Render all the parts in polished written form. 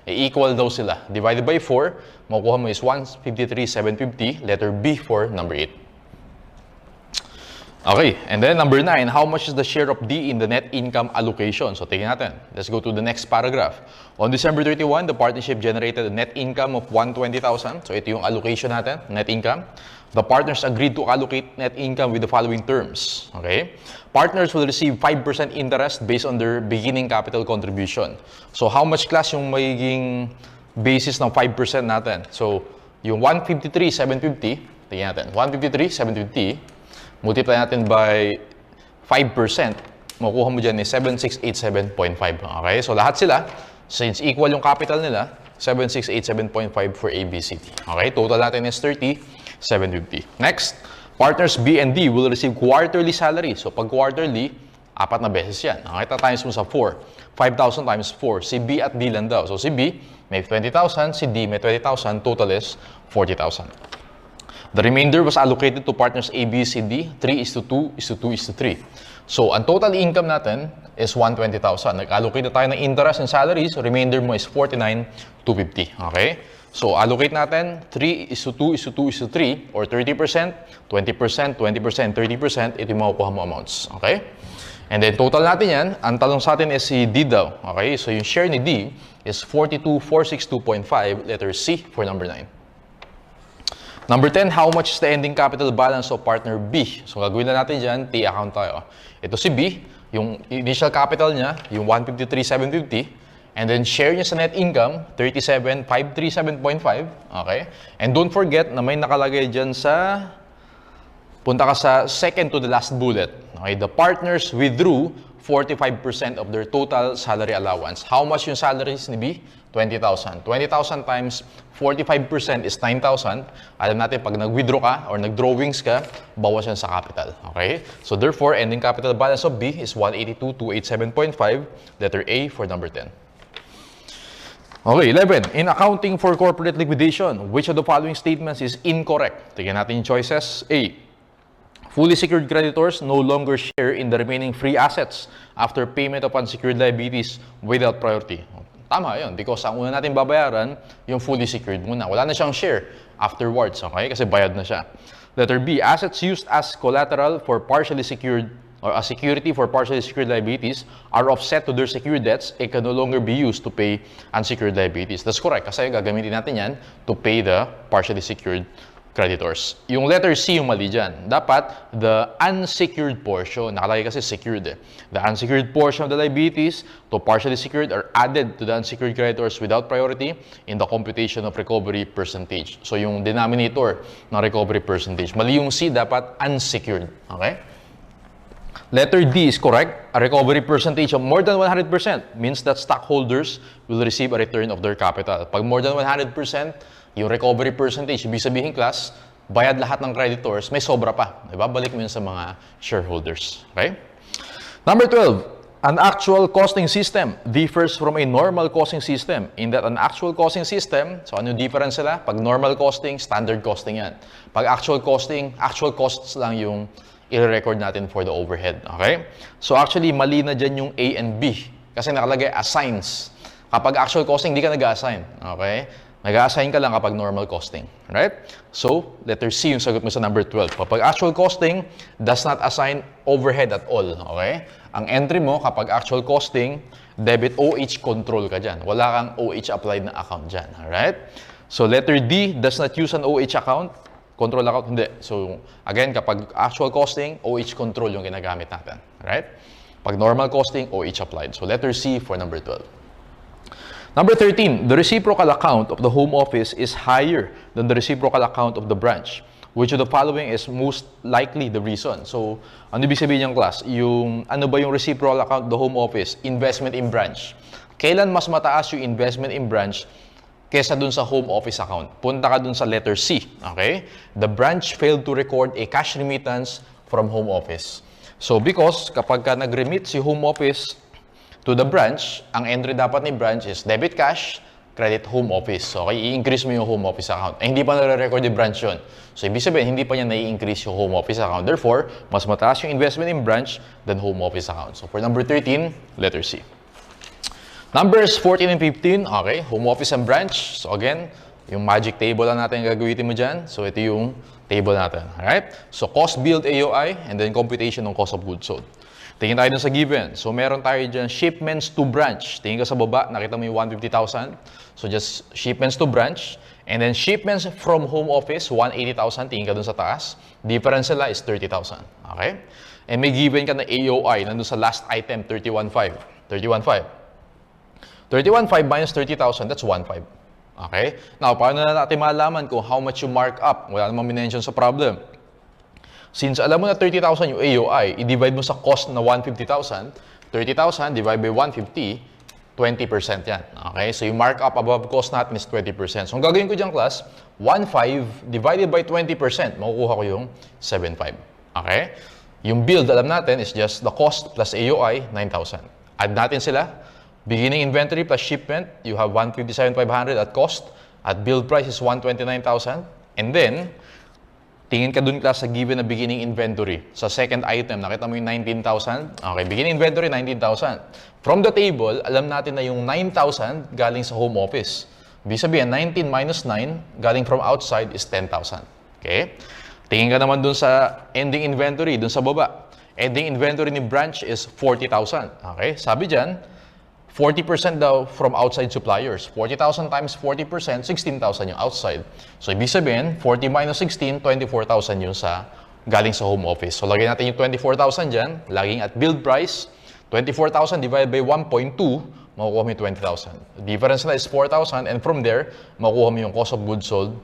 equal daw sila. Divided by 4, makukuha mo is 153,750, letter B for number 8. Okay, and then number 9, how much is the share of D in the net income allocation? So, tingnan natin. Let's go to the next paragraph. On December 31, the partnership generated a net income of 120,000. So, ito yung allocation natin, net income. The partners agreed to allocate net income with the following terms. Okay? Partners will receive 5% interest based on their beginning capital contribution. So, how much class yung magiging basis ng 5% natin? So, yung 153,750, tingnan natin. 153,750, multiply natin by 5%, makukuha mo dyan is 7687.5. Okay? So, lahat sila, since equal yung capital nila, 7687.5 for ABCD. Okay? Total natin is 30,750. Next, partners B and D will receive quarterly salary. So, pag quarterly, 4 na beses yan. Okay? Times mo sa 4. 5,000 times 4. Si B at D lang daw. So, si B may 20,000, si D may 20,000, total is 40,000. The remainder was allocated to partners A, B, C, D, 3:2:2:3. So, ang total income natin is 120,000. Nag-allocate na tayo ng interest and salaries, so remainder mo is 49,250. Okay? So, allocate natin 3:2:2:3 or 30%, 20%, 20%, 30%, ito yung makukuha mo amounts. Okay? And then, total natin yan, ang talong sa atin is si D daw. Okay? So, yung share ni D is 42,462.5, letter C for number 9. Number 10, how much is the ending capital balance of partner B? So, gagawin na natin dyan, T account tayo. Ito si B, yung initial capital niya, yung 153,750. And then, share niya sa net income, 37,537.5. Okay? And don't forget na may nakalagay dyan sa, punta ka sa second to the last bullet. Okay? The partners withdrew 45% of their total salary allowance. How much yung salaries ni B? 20,000. 20,000 times 45% is 9,000. Alam natin, pag nag-withdraw ka or nag-drawings ka, bawas yan sa capital. Okay? So therefore, ending capital balance of B is 182,287.5. Letter A for number 10. Okay, 11. In accounting for corporate liquidation, which of the following statements is incorrect? Tingnan natin yung choices. A. Fully secured creditors no longer share in the remaining free assets after payment of unsecured liabilities without priority. Tama yun, because ang una natin babayaran, yung fully secured muna. Wala na siyang share afterwards, okay? Kasi bayad na siya. Letter B, assets used as collateral for partially secured or as security for partially secured liabilities are offset to their secured debts and can no longer be used to pay unsecured liabilities. That's correct, kasi gagamitin natin yan to pay the partially secured creditors. Yung letter C yung mali dyan. Dapat, the unsecured portion, nakalagay kasi secured eh. The unsecured portion of the liabilities to partially secured are added to the unsecured creditors without priority in the computation of recovery percentage. So, yung denominator ng recovery percentage. Mali yung C, dapat unsecured. Okay? Letter D is correct. A recovery percentage of more than 100% means that stockholders will receive a return of their capital. Pag more than 100%, yung recovery percentage, ibig sabihin class, bayad lahat ng creditors, may sobra pa. Ibabalik mo yun sa mga shareholders. Okay? Number 12, an actual costing system differs from a normal costing system in that an actual costing system, so ano yung difference sila? Pag normal costing, standard costing yan. Pag actual costing, actual costs lang yung i-record natin for the overhead. Okay? So actually, mali na dyan yung A and B kasi nakalagay assigns. Kapag actual costing, hindi ka nag-assign. Okay? Nag-assign ka lang kapag normal costing. Right? So, letter C yung sagot mo sa number 12. Kapag actual costing, does not assign overhead at all. Okay? Ang entry mo, kapag actual costing, debit OH control ka dyan. Wala kang OH applied na account dyan. Alright? So, letter D does not use an OH account. Control account, hindi. So, again, kapag actual costing, OH control yung ginagamit natin. Right? Pag normal costing, OH applied. So, letter C for number 12. Number 13, the reciprocal account of the home office is higher than the reciprocal account of the branch. Which of the following is most likely the reason? So, ano ibig sabihin niyang class? Yung, ano ba yung reciprocal account of the home office? Investment in branch. Kailan mas mataas yung investment in branch kesa dun sa home office account? Punta ka dun sa letter C. Okay? The branch failed to record a cash remittance from home office. So, because kapag ka nag-remit si home office to the branch, ang entry dapat ni branch is debit cash, credit home office. So, okay, i-increase mo yung home office account. Hindi pa nare-record yung branch yun. So, ibig sabihin, hindi pa niya nai-increase yung home office account. Therefore, mas mataas yung investment in branch than home office account. So, for number 13, letter C. Numbers 14 and 15, okay, home office and branch. So again, yung magic table lang natin gagawin mo dyan. So ito yung table natin, alright? So cost build AOI and then computation ng cost of goods sold. Tingin tayo dun sa given. So meron tayo dyan shipments to branch. Tingin ka sa baba, nakita mo yung 150,000. So just shipments to branch. And then shipments from home office, 180,000. Tingin ka dun sa taas. Difference nila is 30,000, okay? And may given ka na AOI nandun sa last item, 31.5. 31.5. 31.5 minus 30,000, that's 1.5. Okay? Now, paano na natin malaman kung how much you mark up? Wala namang minention sa problem. Since alam mo na 30,000 yung AOI, i-divide mo sa cost na 150,000, 30,000 divided by 150, 20% yan. Okay? So, yung markup above cost natin is 20%. So, ang gagawin ko dyan, class, 1.5 divided by 20%, makukuha ko yung 7.5. Okay? Yung build, alam natin, is just the cost plus AOI, 9,000. Add natin sila. Beginning inventory plus shipment, you have 157,500 at cost. At build price is 129,000. And then, tingin ka dun class sa given na beginning inventory. Sa second item, nakita mo yung 19,000. Okay, beginning inventory, 19,000. From the table, alam natin na yung 9,000 galing sa home office. Ibig sabihin, 19 minus 9 galing from outside is 10,000. Okay? Tingin ka naman dun sa ending inventory, dun sa baba. Ending inventory ni branch is 40,000. Okay? Sabi dyan, 40% daw from outside suppliers. 40,000 times 40%, 16,000 yung outside. So, ibig sabihin, 40 minus 16, 24,000 yung galing sa home office. So, lagyan natin yung 24,000 dyan, laging at build price. 24,000 divided by 1.2, makukuha mo yung 20,000. The difference na is 4,000 and from there, makukuha mo yung cost of goods sold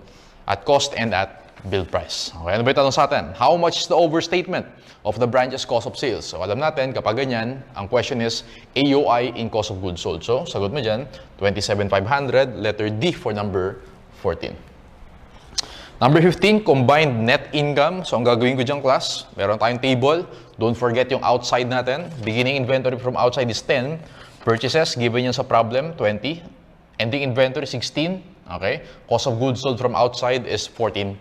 at cost and at build price. Okay, ano ba yung tanong sa atin? How much is the overstatement of the branch's cost of sales? So, alam natin, kapag ganyan, ang question is AOI in cost of goods sold. So, sagot mo dyan, 27,500, letter D for number 14. Number 15, combined net income. So, ang gagawin ko dyan, class, meron tayong table. Don't forget yung outside natin. Beginning inventory from outside is 10. Purchases, given yan sa problem, 20. Ending inventory, 16. Okay? Cost of goods sold from outside is 14,000.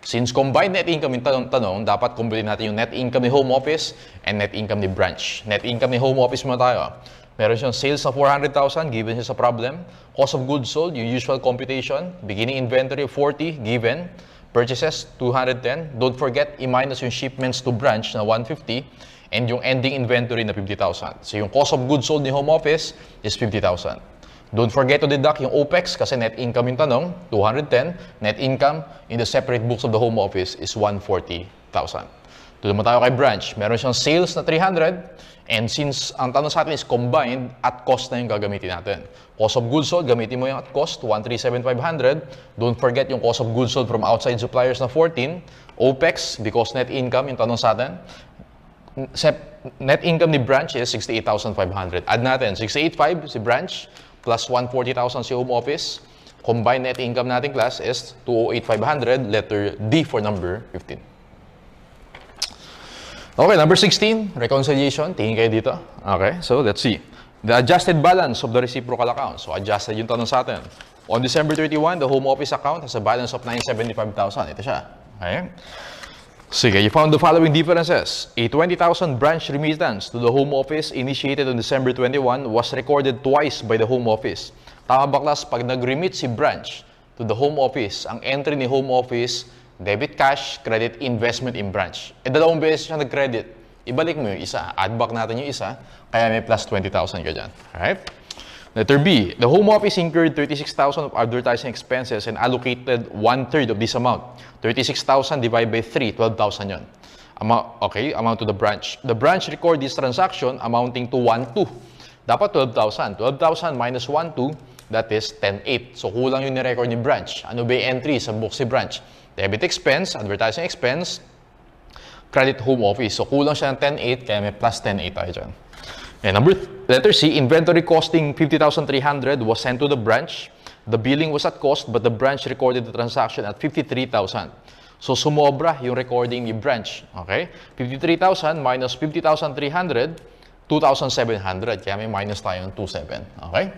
Since combined net income yung tanong, dapat kumpletin natin yung net income ni home office and net income ni branch. Net income ni home office muna tayo. Meron siyang sales na 400,000, given siya sa problem. Cost of goods sold, yung usual computation. Beginning inventory, 40, given. Purchases, 210. Don't forget, i-minus yung shipments to branch na 150. And yung ending inventory na 50,000. So yung cost of goods sold ni home office is 50,000. Don't forget to deduct yung OPEX kasi net income yung tanong, 210. Net income in the separate books of the home office is 140,000. Tuloy mo tayo kay branch. Meron siyang sales na 300 and since ang tanong sa atin is combined, at cost na yung gagamitin natin. Cost of goods sold, gamitin mo yung at cost, 137,500. Don't forget yung cost of goods sold from outside suppliers na 14. OPEX, because net income yung tanong sa atin. Net income ni branch is 68,500. Add natin, 68,500 si branch plus 140,000 si home office. Combined net income natin, class, is 208,500. Letter D for number 15. Okay, number 16, reconciliation. Tingin kayo dito. Okay, so let's see. The adjusted balance of the reciprocal account. So, adjusted yung tanong sa atin. On December 31, the home office account has a balance of 975,000. Ito siya. Okay. Sige, you found the following differences. A 20,000 branch remittance to the home office initiated on December 21 was recorded twice by the home office. Tama ba, class? Pag nag-remit si branch to the home office, ang entry ni home office, debit cash, credit investment in branch. E dalawang beses siya nag-credit. Ibalik mo yung isa. Add back natin yung isa. Kaya may plus 20,000 ka dyan. Alright? Letter B, the home office incurred 36,000 of advertising expenses and allocated 1/3 of this amount. 36,000 divided by 3, 12,000 yun. Amount to the branch. The branch record this transaction amounting to 1/2. Dapat 12,000. 12,000 minus 1/2, that is 10,800. So kulang yung ni-record ni branch. Ano ba yung entry sa book si branch? Debit expense, advertising expense, credit home office. So kulang siya ng 10,800, kaya may plus 10,800 tayo dyan. And letter C, inventory costing 50,300 was sent to the branch. The billing was at cost, but the branch recorded the transaction at 53,000. So, sumobra yung recording ni branch. Okay? 53,000 minus 50,300, 2,700. Kaya may minus tayo ng 27. Okay?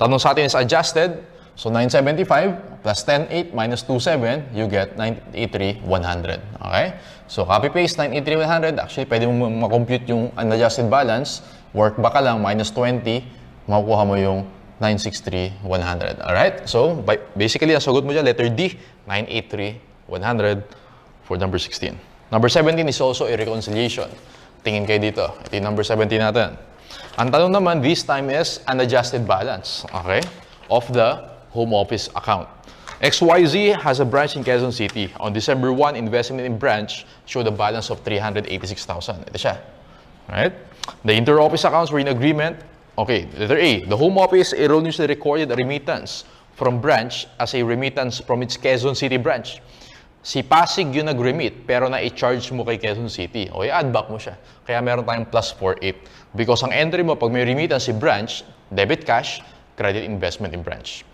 Tanong sa atin is adjusted. So, 975 plus 10,800 minus 27, you get 983,100. Okay? So, copy-paste 983,100. Actually, pwede mo makompute yung unadjusted balance. Work back ka lang, minus 20. makukuha mo yung 963,100. Alright? So, basically, ang sagot mo dyan, letter D, 983,100 for number 16. Number 17 is also a reconciliation. Tingin kayo dito. Ito yung number 17 natin. Ang tanong naman, this time is unadjusted balance, okay, of the home office account. XYZ has a branch in Quezon City. On December 1, investment in branch showed a balance of 386,000. Ito siya. Right? The inter-office accounts were in agreement. Okay, letter A. The home office erroneously recorded a remittance from branch as a remittance from its Quezon City branch. Si Pasig yung nag-remit, pero na-i-charge mo kay Quezon City. O i-add back mo siya. Kaya meron tayong plus 48. Because ang entry mo, pag may remittance si branch, debit cash, credit investment in branch.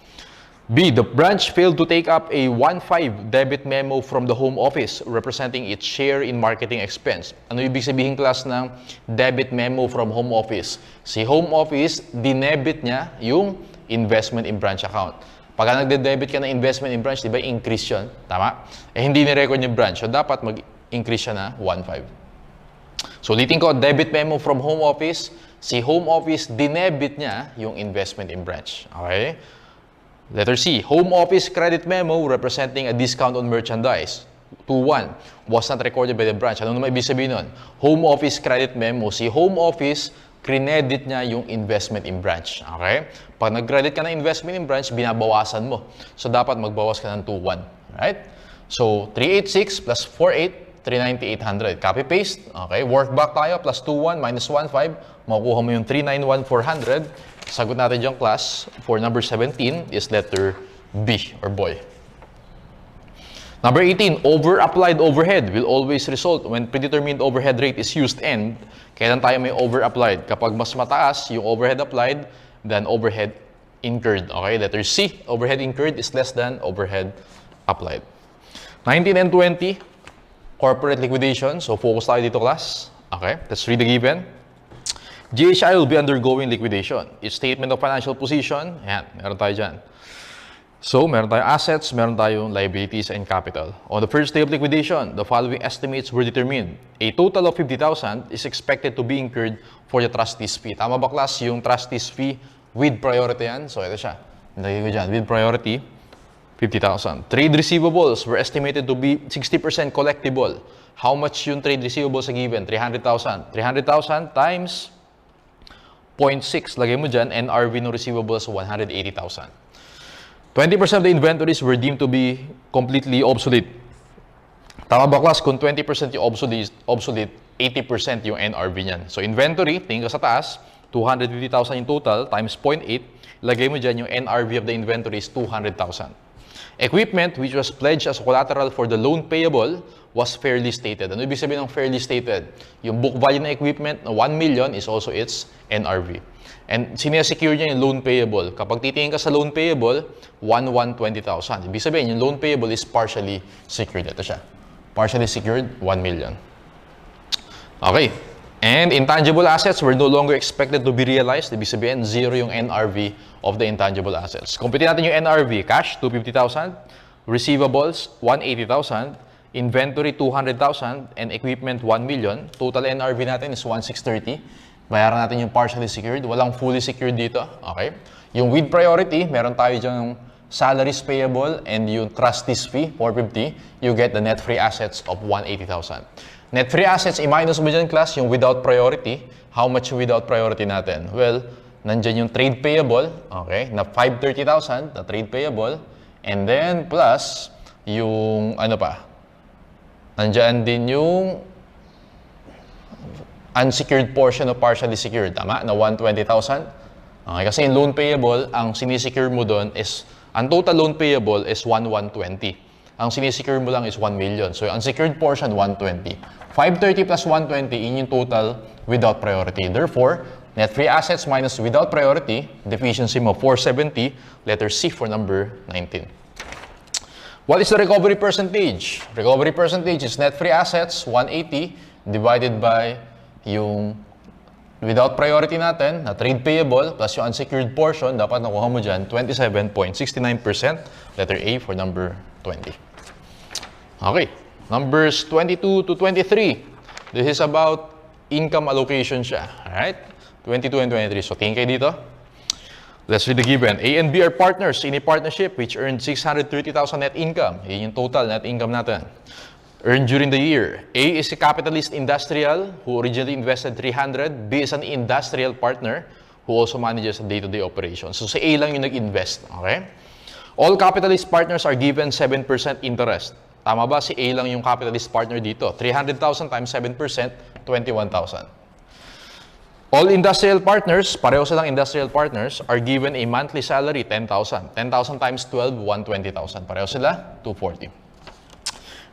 B. The branch failed to take up a 1.5 debit memo from the home office representing its share in marketing expense. Ano ibig sabihin, class, ng debit memo from home office? Si home office, dinebit niya yung investment in branch account. Pagka nagde-debit ka ng investment in branch, di ba, increase yun? Tama? Eh, hindi ni-record yung branch. So, dapat mag-increase siya na 1.5. So, ulitin ko, debit memo from home office. Si home office, dinebit niya yung investment in branch. Okay? Letter C, home office credit memo representing a discount on merchandise. 2.1, was not recorded by the branch. Ano naman ibig sabihin nun? Home office credit memo. Si home office, credit niya yung investment in branch. Okay? Pag nag-credit ka ng investment in branch, binabawasan mo. So, dapat magbawas ka ng 2.1. Right? So, 386 plus 48, 390,800. Copy-paste. Okay? Work back tayo. Plus 2.1 minus 1.5. Makukuha mo yung 391,400. Sagot natin dyan, class, for number 17 is letter B, or boy. Number 18, over-applied overhead will always result when predetermined overhead rate is used. And kailan tayo may over-applied? Kapag mas mataas yung overhead applied than overhead incurred. Okay, letter C, overhead incurred is less than overhead applied. 19 and 20, corporate liquidation. So focus tayo dito, class. Okay, let's read the given. GHI will be undergoing liquidation. Its statement of financial position, yan, meron tayo dyan. So, meron tayong assets, meron tayong liabilities and capital. On the first day of liquidation, the following estimates were determined. A total of 50,000 is expected to be incurred for the trustees fee. Tama ba, class, yung trustees fee with priority yan? So, ito siya. Nagay ko dyan, with priority, 50,000. Trade receivables were estimated to be 60% collectible. How much yung trade receivables sa given? 300,000. 300,000 times 0.6, lagay mo dyan, NRV no receivables, 180,000. 20% of the inventories were deemed to be completely obsolete. Tama ba, class? Kung 20% yung obsolete, 80% yung NRV niyan. So, inventory, tingin ka sa taas, 250,000 yung total, times 0.8, lagay mo dyan yung NRV of the inventory is 200,000. Equipment, which was pledged as collateral for the loan payable, was fairly stated. Ano ibig sabihin ng fairly stated? Yung book value ng equipment na 1 million is also its NRV. And sinesecure niya yung loan payable. Kapag titingin ka sa loan payable, 1,120,000. Ibig sabihin, yung loan payable is partially secured. Ito siya. Partially secured, 1 million. Okay. And intangible assets were no longer expected to be realized. Ibig sabihin, zero yung NRV of the intangible assets. Compute natin yung NRV. Cash, 250,000. Receivables, 180,000. Inventory, 200,000. And equipment, 1 million. Total NRV natin is 1,630. Bayaran natin yung partially secured. Walang fully secured dito. Okay. Yung with priority, meron tayo dyan salaries payable and yung trustees fee, 450. You get the net free assets of 180,000. Net free assets, i-minus mo dyan, class, yung without priority. How much yung without priority natin? Well, nandyan yung trade payable, okay, na 530,000, na trade payable. And then, plus, yung, ano pa, nandyan din yung unsecured portion of partially secured, tama? Na 120,000. Okay, kasi yung loan payable, ang sinisecure mo doon is, ang total loan payable is 1,120. Ang sinisecure mo lang is 1 million. So, yung unsecured portion, 120. 530 plus 120, in yung total without priority. Therefore, net free assets minus without priority, deficiency mo 470, letter C for number 19. What is the recovery percentage? Recovery percentage is net free assets, 180, divided by yung without priority natin, na trade payable, plus yung unsecured portion, dapat nakuha mo dyan, 27.69%, letter A for number 20. Okay, numbers 22 to 23. This is about income allocation siya. Alright? 22 and 23. So, tingin kayo dito. Let's read the given. A and B are partners in a partnership which earned 630,000 net income. Yun yung total net income natin. Earned during the year. A is a capitalist industrial who originally invested 300. B is an industrial partner who also manages day-to-day operations. So si A lang yung nag-invest. Okay? All capitalist partners are given 7% interest. Tama ba? Si A lang yung capitalist partner dito. 300,000 times 7%, 21,000. All industrial partners, pareho silang industrial partners, are given a monthly salary, 10,000. 10,000 times 12, 120,000. Pareho sila, 240.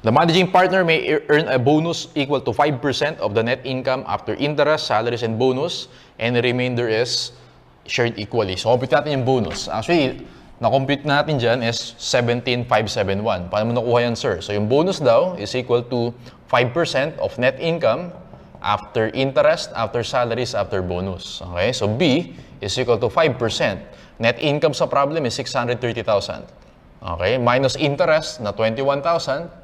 The managing partner may earn a bonus equal to 5% of the net income after interest, salaries, and bonus, and the remainder is shared equally. So, compute natin yung bonus. Actually, na-compute natin dyan is 17,571. Paano mo nakuha yan, sir? So, yung bonus daw is equal to 5% of net income after interest, after salaries, after bonus. Okay? So, B is equal to 5%. Net income sa problem is 630,000. Okay? Minus interest na 21,000.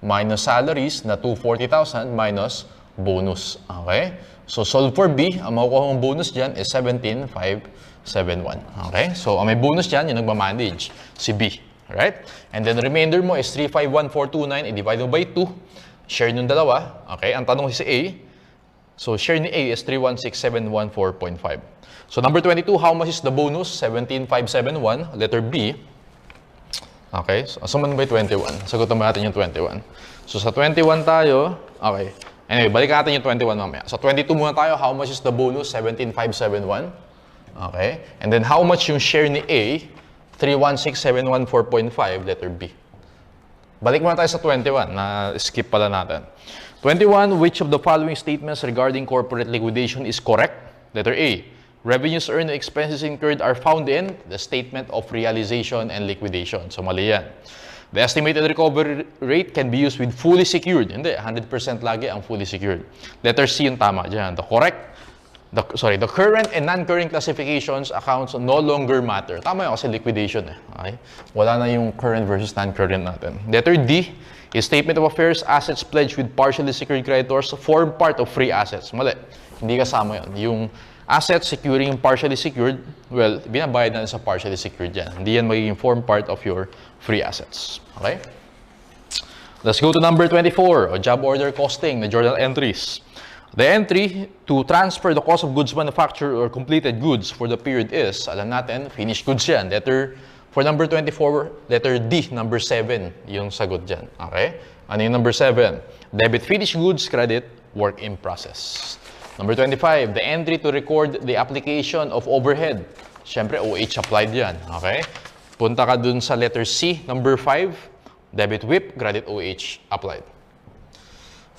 Minus salaries na 240,000 minus bonus. Okay? So, solve for B. Ang makukuha mong bonus dyan is 17,571. Okay? So, ang may bonus dyan, yung nagmamanage, si B. Right? And then, the remainder mo is 351,429 i-divide by 2. Share nung dalawa. Okay? Ang tanong si A. So, share ni A is 316,714.5. So, number 22, how much is the bonus? 17,571. Letter B. Okay, so asuman by 21. Sagutan ba natin yung 21? So sa 21 tayo, okay. Anyway, balikan natin yung 21 mamaya. So 22 muna tayo, how much is the bonus? 17,571. Okay. And then how much yung share ni A? 316,714.5, letter B. Balik muna tayo sa 21, na skip pala natin. 21, which of the following statements regarding corporate liquidation is correct? Letter A. Revenues earned and expenses incurred are found in the statement of realization and liquidation. So, mali yan. The estimated recovery rate can be used with fully secured. Hindi, 100% lagi ang fully secured. Letter C yung tama dyan. The current and non-current classifications accounts no longer matter. Tama yun kasi liquidation eh. Okay? Wala na yung current versus non-current natin. Letter D is statement of affairs, assets pledged with partially secured creditors form part of free assets. Mali. Hindi kasama yun. Yung assets securing partially secured, well, binabayad na sa partially secured yan. Hindi yan magiging form part of your free assets. Okay? Let's go to number 24, o job order costing, the journal entries. The entry to transfer the cost of goods manufactured or completed goods for the period is, alam natin, finished goods yan. For number 24, letter D, number 7, yung sagot dyan. Okay? Ano yung number 7? Debit finished goods, credit work in process. Number 25, the entry to record the application of overhead. Siyempre, OH applied yan. Okay? Punta ka dun sa letter C, number 5, debit WIP, credit OH applied.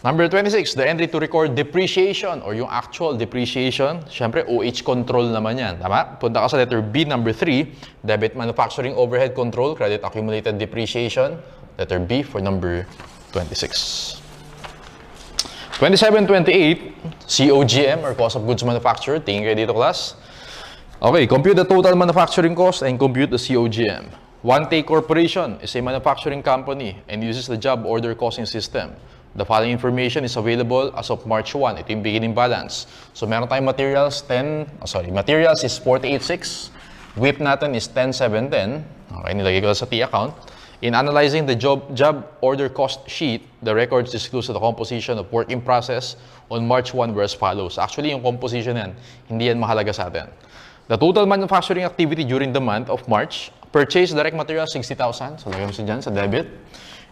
Number 26, the entry to record depreciation or yung actual depreciation. Siyempre, OH control naman yan. Tama? Punta ka sa letter B, number 3, debit manufacturing overhead control, credit accumulated depreciation. Letter B for number 26. 27, 28, COGM or cost of goods manufactured. Tingin kayo dito, class. Okay, compute the total manufacturing cost and compute the COGM. One Take Corporation is a manufacturing company and uses the job order costing system. The following information is available as of March 1. Ito yung beginning balance. So, meron tayong materials, materials is 486. WIP natin is 10,710. Okay, nilagay ko sa T account. In analyzing the job order cost sheet, the records disclose the composition of work in process on March 1 were as follows. Actually, yung composition yan, hindi yan mahalaga sa atin. The total manufacturing activity during the month of March, purchase direct materials 60,000. So, lagay mo siya dyan sa debit.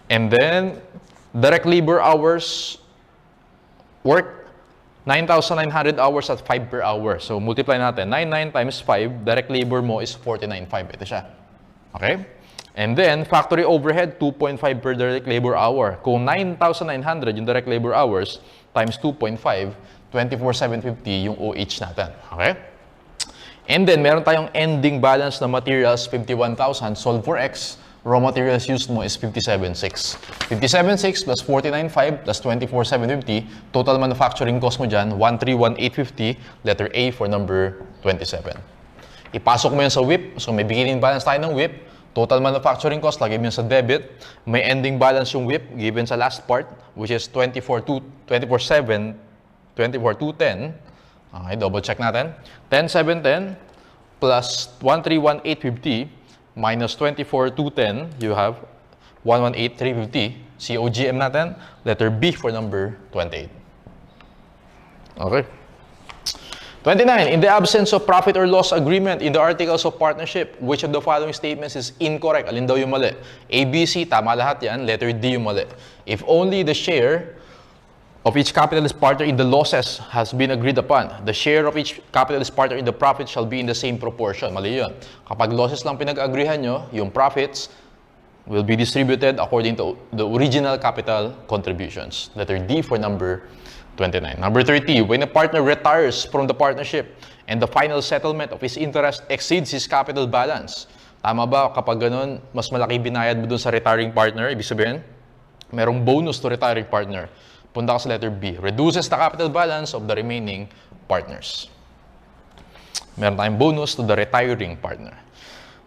And then, direct labor hours, work 9,900 hours at 5 per hour. So, multiply natin. 99 times 5, direct labor mo is 49.5. Ito siya. Okay? And then, factory overhead, 2.5 per direct labor hour. Kung 9,900 yung direct labor hours, times 2.5, 24,750 yung OH natin. Okay? And then, meron tayong ending balance na materials, 51,000. Solve for X. Raw materials used mo is 57,600. 57,600 plus 49,500 plus 24,750. Total manufacturing cost mo dyan, 131,850. Letter A for number 27. Ipasok mo yan sa WIP. So may beginning balance tayo ng WIP. Total manufacturing cost, lagay mo yan sa debit. May ending balance yung WIP given sa last part, which is 24,210. Okay, double check natin. 10,710 plus 131,850 minus 24,210, you have 118,350. COGM natin, letter B for number 28. Okay. 29. In the absence of profit or loss agreement in the articles of partnership, which of the following statements is incorrect? Alin daw yung mali? A, B, C, tama lahat yan. Letter D yung mali. If only the share of each capitalist partner in the losses has been agreed upon, the share of each capitalist partner in the profit shall be in the same proportion. Mali yun. Kapag losses lang pinag-agreehan nyo, yung profits will be distributed according to the original capital contributions. Letter D for number 29. Number 30, when a partner retires from the partnership and the final settlement of his interest exceeds his capital balance. Tama ba kapag ganun, mas malaki binayad mo dun sa retiring partner? Ibig sabihin, merong bonus to retiring partner. Punta ka sa letter B. Reduces the capital balance of the remaining partners. Meron tayong bonus to the retiring partner.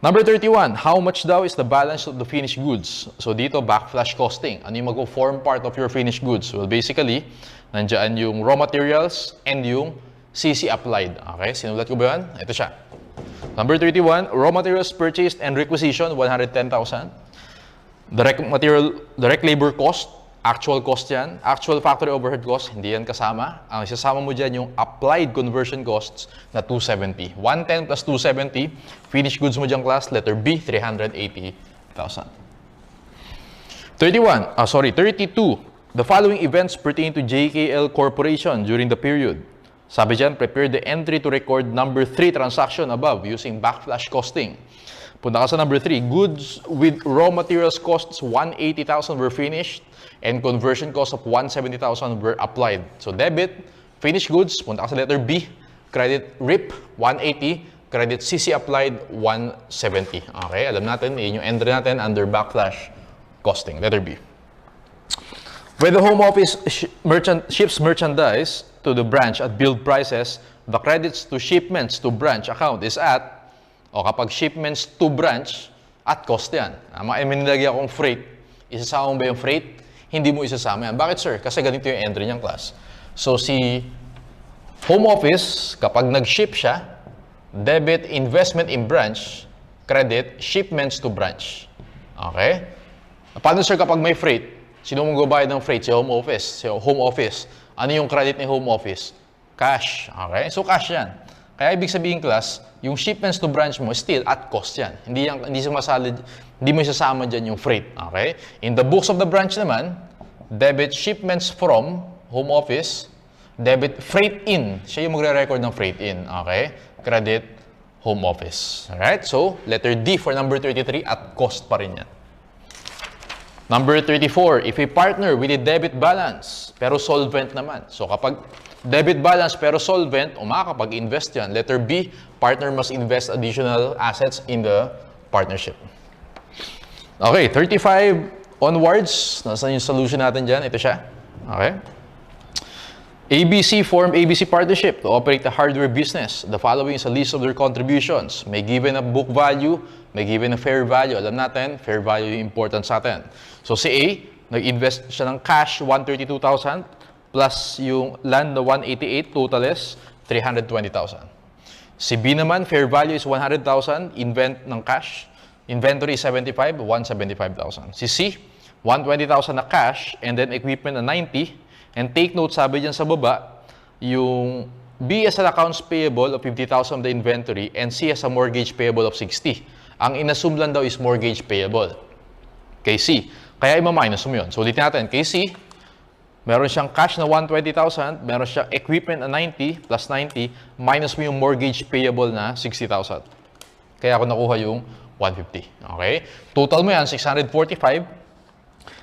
Number 31, how much daw is the balance of the finished goods? So dito, backflash costing. Ano yung mag-form part of your finished goods? Well, basically, nandiyan yung raw materials and yung CC applied. Okay, sinulat ko ba yan? Ito siya. Number 31, raw materials purchased and requisition, 110,000. Direct labor cost, actual cost yan. Actual factory overhead cost, hindi yan kasama. Ang isasama mo dyan yung applied conversion costs na 270. 110 plus 270, finished goods mo dyan class, letter B, 380,000. 32. The following events pertain to JKL Corporation during the period. Sabi dyan, prepare the entry to record number 3 transaction above using backflash costing. Punta ka sa number 3. Goods with raw materials costs 180,000 were finished and conversion cost of 170,000 were applied. So debit, finished goods, punta ka sa letter B. Credit RIP, 180. Credit CC applied, 170. Okay, alam natin, yun yung entry natin under backflash costing. Letter B. When the home office ships merchandise to the branch at billed prices, the credits to shipments to branch account is at, o kapag shipments to branch, at cost yan. Minilagay akong freight. Isasama mo ba yung freight? Hindi mo isasama yan. Bakit sir? Kasi ganito yung entry niyang class. So si home office, kapag nag-ship siya, debit investment in branch, credit shipments to branch. Okay? Paano sir kapag may freight? Sino mong gabayad ng freight? Si home office. Si home office. Ano yung credit ni home office? Cash. Okay? So cash yan. Kaya ibig sabihin class, yung shipments to branch mo still at cost yan. Hindi mo isasama dyan yung freight. Okay? In the books of the branch naman, debit shipments from home office, debit freight in. Siya yung magre-record ng freight in. Okay? Credit home office. Alright? So, letter D for number 33 at cost pa rin yan. Number 34, if a partner with a debit balance, pero solvent naman. So kapag debit balance pero solvent, makakapag-invest yan. Letter B, partner must invest additional assets in the partnership. Okay, 35 onwards. Nasaan yung solution natin dyan? Ito siya. Okay. ABC form ABC partnership to operate a hardware business. The following is a list of their contributions. May given a book value, may given a fair value. Alam natin, fair value yung important sa atin. So si A, nag-invest siya ng cash 132,000 plus yung land na 188, total is 320,000. Si B naman, fair value is 100,000, inventory is 75, 175,000. Si C, 120,000 na cash and then equipment na 90. And take note, sabi dyan sa baba, yung B as an accounts payable of 50,000 of the inventory and C as a mortgage payable of 60. Ang inassume lang daw is mortgage payable. Kay C. Kaya ima-minus mo yun. So ulit natin, kay C, meron siyang cash na 120,000, meron siyang equipment na 90 plus 90, minus mo yung mortgage payable na 60,000. Kaya ako nakuha yung 150. Okay? Total mo yan, 645.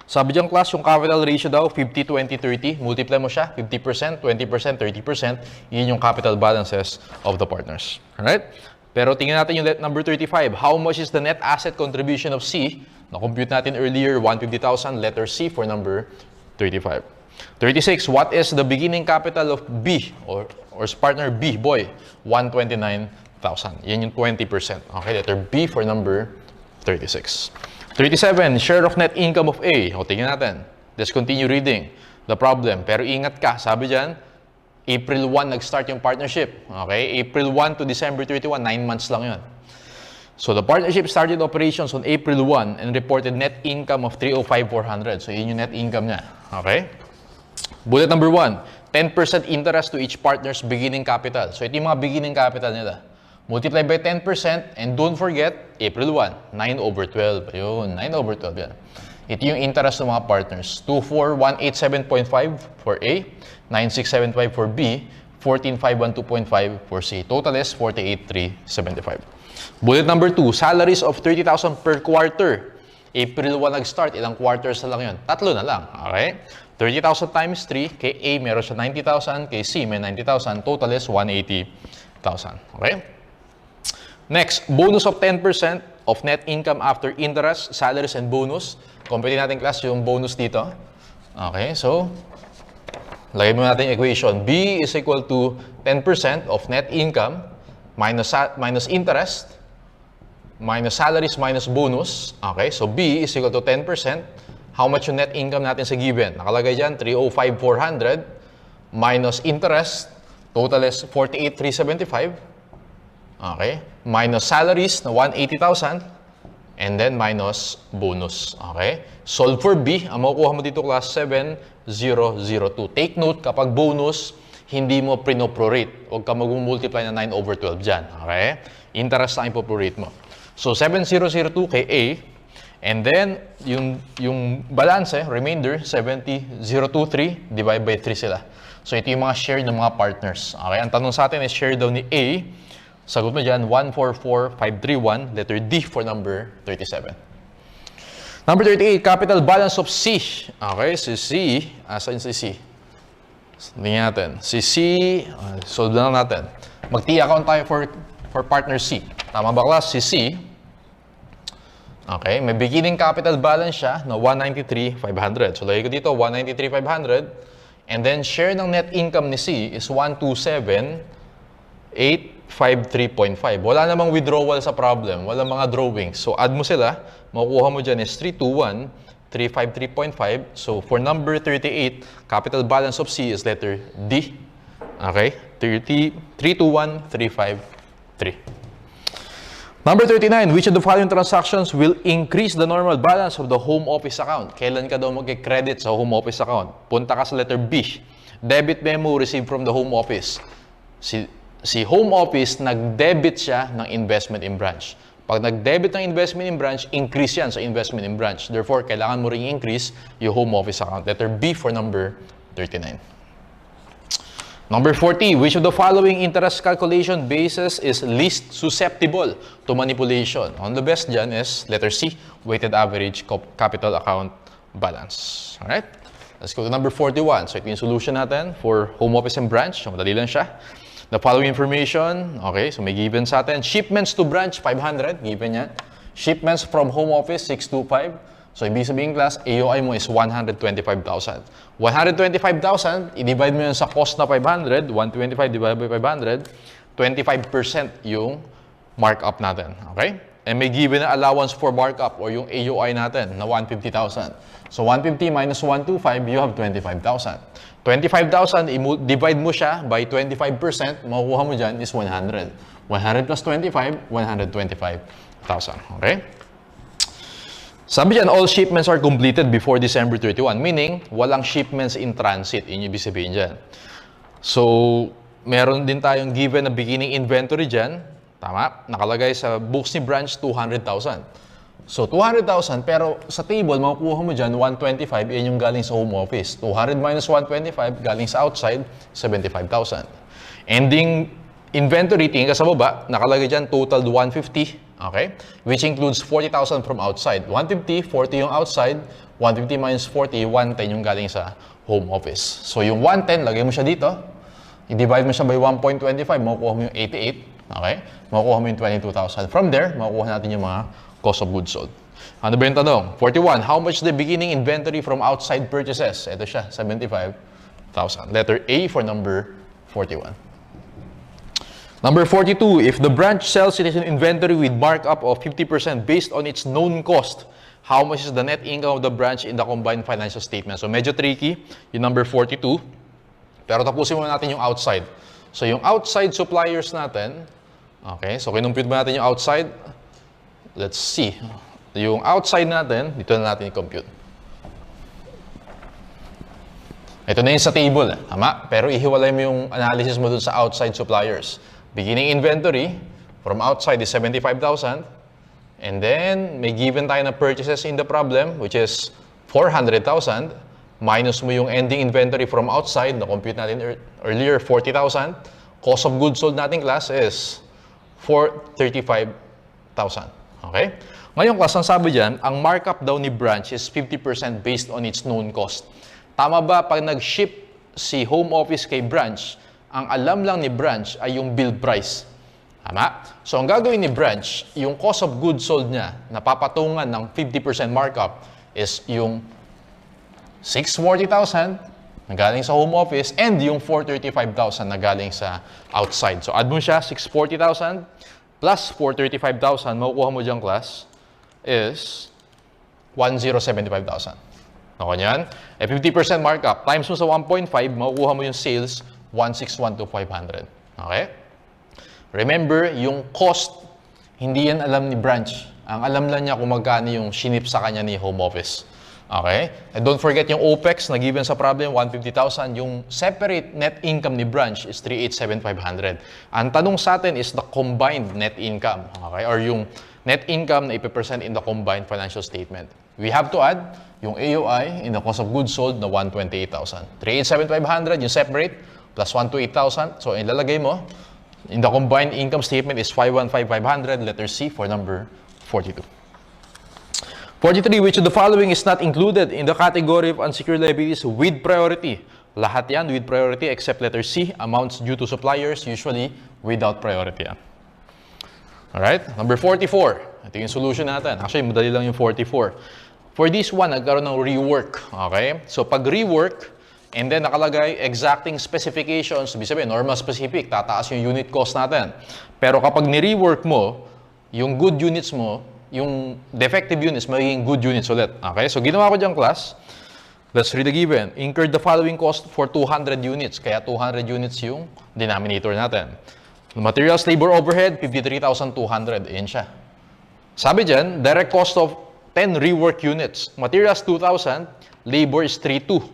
Sabi diyang class, yung capital ratio daw, 50, 20, 30. Multiply mo siya, 50%, 20%, 30%. Yun yung capital balances of the partners. Alright? Pero tingnan natin yung number 35. How much is the net asset contribution of C? Na-compute natin earlier, 150,000. Letter C for number 35. 36. What is the beginning capital of B or partner B, boy? 129,000. Yan yung 20%. Okay, letter B for number 36. 37, share of net income of A. O, tingnan natin. Let's continue reading the problem. Pero ingat ka, sabi dyan, April 1 nag-start yung partnership. Okay? April 1 to December 31, 9 months lang yun. So the partnership started operations on April 1 and reported net income of 305,400. So yun yung net income niya. Okay? Bullet number 1, 10% interest to each partner's beginning capital. So ito yung mga beginning capital nila. Multiply by 10% and don't forget, April 1, 9 over 12. Ayun, 9 over 12 yan. Ito yung interest ng mga partners. 24,187.5 for A, 9,675 for B, 14,512.5 for C. Total is 48,375. Bullet number 2, salaries of 30,000 per quarter. April 1 nag-start, ilang quarters na lang yun? Tatlo na lang, okay? 30,000 times 3, kay A meron siya 90,000, kay C may 90,000, total is 180,000, okay? Next, bonus of 10% of net income after interest, salaries, and bonus. Compute natin class yung bonus dito. Okay, so, lagay mo natin yung equation. B is equal to 10% of net income minus interest, minus salaries, minus bonus. Okay, so B is equal to 10%. How much yung net income natin sa given? Nakalagay dyan, 305,400 minus interest, total is 48,375. Okay, minus salaries na 180,000 and then minus bonus. Okay, solve for B. Ang makukuha mo dito class 7,002. Take note, kapag bonus, hindi mo prinoprorate. Huwag ka mag-multiply na 9 over 12 dyan. Okay, interest lang ipoprorate mo. So 7,002 kay A. And then, yung balance, remainder, 70,023, divide by 3 sila. So ito yung mga share ng mga partners. Okay, ang tanong sa atin is share daw ni A. Sagot mo dyan, 144,531, letter D for number 37. Number 38, capital balance of C. Okay, si C, asan si C? Tingnan natin. Si C, solve na lang natin. Mag-T account tayo for partner C. Tama ba class? Si C, okay, may beginning capital balance siya na 193,500. So lagay ko dito, 193,500. And then, share ng net income ni C is 127,853.5. Wala namang withdrawal sa problem. Walang mga drawings. So, add mo sila. Makukuha mo dyan is 321,353.5. So, for number 38, capital balance of C is letter D. Okay? 321,353. Number 39, which of the following transactions will increase the normal balance of the home office account? Kailan ka daw mag-credit sa home office account? Punta ka sa letter B. Debit memo received from the home office. Si home office, nag-debit siya ng investment in branch. Pag nag-debit ng investment in branch, increase yan sa investment in branch. Therefore, kailangan mo ring increase yung home office account. Letter B for number 39. Number 40, which of the following interest calculation basis is least susceptible to manipulation? On the best dyan is letter C, weighted average capital account balance. Alright? Let's go to number 41. So ito yung solution natin for home office and branch. So madali lang siya. The following information, okay, so may given sa atin. Shipments to branch, 500, given yan. Shipments from home office, 625. So, ibig sabihin class, AOI mo is 125,000. 125,000, i-divide mo yun sa cost na 500, 125 divided by 500, 25% yung markup natin, okay? And may given na allowance for markup or yung AOI natin na 150,000. So, 150 minus 125, you have 25,000. 25,000, divide mo siya by 25%, makukuha mo dyan is 100. 100 plus 25, 125,000. Okay? Sabi dyan, all shipments are completed before December 31, meaning walang shipments in transit. Yun yung ibig sabihin dyan. So, meron din tayong given na beginning inventory dyan. Tama? Nakalagay sa books ni branch, 200,000. So, 200,000, pero sa table, makukuha mo dyan, 125, yan yung galing sa home office. 200 minus 125, galing sa outside, 75,000. Ending inventory, tingin ka sa baba, nakalagay dyan, total 150, okay? Which includes 40,000 from outside. 150, 40 yung outside, 150 minus 40, 110 yung galing sa home office. So, yung 110, lagay mo siya dito, i-divide mo siya by 1.25, makukuha mo yung 88, okay? Makukuha mo yung 22,000. From there, makukuha natin yung mga cost of goods sold. Ano ba yung tanong? 41. How much the beginning inventory from outside purchases? Ito siya, 75,000. Letter A for number 41. Number 42. If the branch sells its inventory with markup of 50% based on its known cost, how much is the net income of the branch in the combined financial statement? So medyo tricky. Yung number 42. Pero tapusin muna natin yung outside. So yung outside suppliers natin, okay, so kinumpute ba natin yung outside? Let's see. Yung outside natin, dito na natin i-compute. Ito na yung sa table, tama? Pero ihiwalay mo yung analysis mo dun sa outside suppliers. Beginning inventory from outside is 75,000. And then, may given tayo na purchases in the problem, which is 400,000. Minus mo yung ending inventory from outside, na-compute natin earlier, 40,000. Cost of goods sold natin, class, is 35,000. Okay? Ngayon, class, ang sabi dyan, ang markup daw ni branch is 50% based on its known cost. Tama ba pag nag-ship si home office kay branch, ang alam lang ni branch ay yung bill price? Tama? So, ang gagawin ni branch, yung cost of goods sold niya, napapatungan ng 50% markup, is yung 640,000 na galing sa home office and yung 435,000 na galing sa outside. So, add mo siya, 640,000 plus 435,000, makukuha mo dyan, class, is 1,075,000. Okay yan? 50% markup, times mo sa 1.5, makukuha mo yung sales, 161,500. Okay? Remember, yung cost, hindi yan alam ni branch. Ang alam lang niya kung magkano yung shinip sa kanya ni home office. Okay? And don't forget yung OPEX na given sa problem, 150,000. Yung separate net income ni branch is 387,500. Ang tanong sa atin is the combined net income. Okay? Or yung net income na ipipresent in the combined financial statement. We have to add yung AOI in the cost of goods sold na 128,000. 387,500 yung separate plus 128,000. So, ilalagay mo, in the combined income statement is 515,500, letter C for number 42. 43, which of the following is not included in the category of unsecured liabilities with priority? Lahat yan with priority except letter C, amounts due to suppliers, usually without priority yan. Alright, number 44. Ito yung solution natin. Actually, madali lang yung 44. For this one, nagkaroon ng rework. Okay? So, pag rework, and then nakalagay exacting specifications, ibig sabihin, normal specific, tataas yung unit cost natin. Pero kapag ni-rework mo, yung good units mo, yung defective units, magiging good units ulit. Okay? So, ginawa ko dyan, class. Let's read the given. Incurred the following cost for 200 units. Kaya 200 units yung denominator natin. Materials, labor, overhead, 53,200. Ayan siya. Sabi dyan, direct cost of 10 rework units. Materials, 2,000. Labor is 3,200.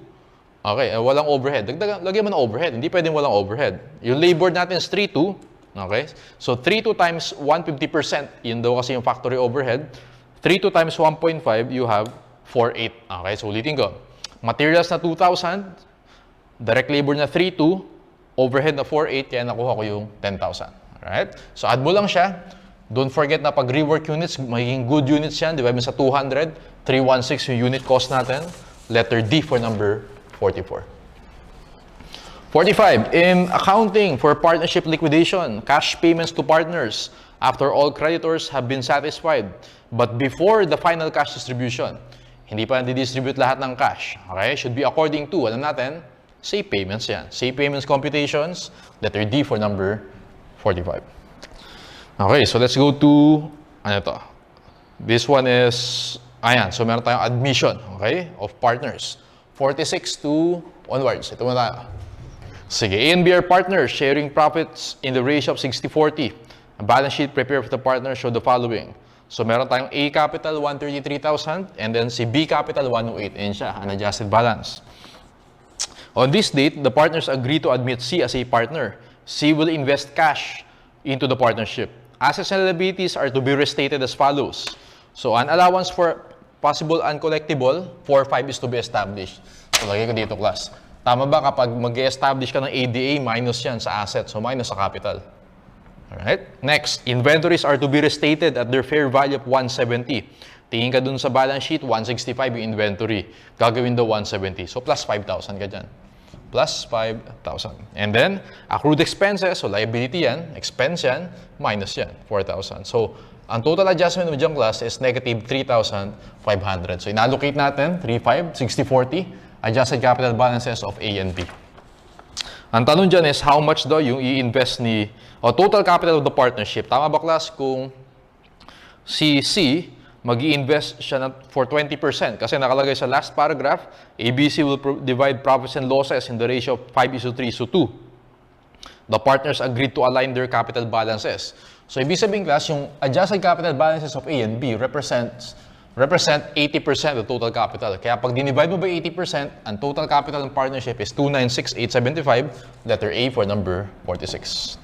Okay, walang overhead. Lagyan mo ng overhead. Hindi pwedeng walang overhead. Yung labor natin is 3,200. Okay? So, 3,200 times 150%. Yun daw kasi yung factory overhead. 3,200 times 1.5, you have 4,800. Okay? So, ulitin ko. Materials na 2,000. Direct labor na 3,200. Overhead na 4,800. Kaya nakuha ko yung 10,000. Alright? So, add mo lang siya. Don't forget na pag rework units, magiging good units yan. Divide mo sa 200. 316 yung unit cost natin. Letter D for number 44. 45. In accounting for partnership liquidation, cash payments to partners after all creditors have been satisfied, but before the final cash distribution. Hindi pa di-distribute lahat ng cash. Okay? Should be according to, alam natin, SAPE payments yan. SAPE payments computations, letter D for number 45. Okay, so let's go to, ano to? This one is, ayan, so meron tayong admission, okay, of partners. 46 to onwards. Ito muna tayo. Sige, A and B are partners sharing profits in the ratio of 60-40. Ang balance sheet prepared for the partners show the following. So meron tayong A capital 133,000 and then si B capital 108. Ayan siya, unadjusted balance. On this date, the partners agree to admit C as a partner. C will invest cash into the partnership. Assets and liabilities are to be restated as follows. So an allowance for possible uncollectible, 4-5 is to be established. So lagay ko dito, class. Tama ba kapag mag-establish ka ng ADA, minus yan sa assets, so minus sa capital. Alright? Next, inventories are to be restated at their fair value of 170. Tingin ka dun sa balance sheet, 165 yung inventory. Gagawin daw 170. So plus 5,000 ka dyan. Plus 5,000. And then, accrued expenses, so liability yan, expense yan, minus yan, 4,000. So, ang total adjustment mo dyan, class, is negative 3,500. So, inallocate natin, 3,500, 60-40, adjusted capital balances of A and B. Ang tanong dyan is, how much daw yung i-invest total capital of the partnership. Tama ba, class, kung si C, mag-i-invest siya for 20%. Kasi nakalagay sa last paragraph, ABC will divide profits and losses in the ratio of 5:3:2. The partners agreed to align their capital balances. So, ibig sabihin class, yung adjusted capital balances of A and B represent 80% of total capital. Kaya pag dinivide mo by 80%, ang total capital ng partnership is 296,875, letter A for number 46.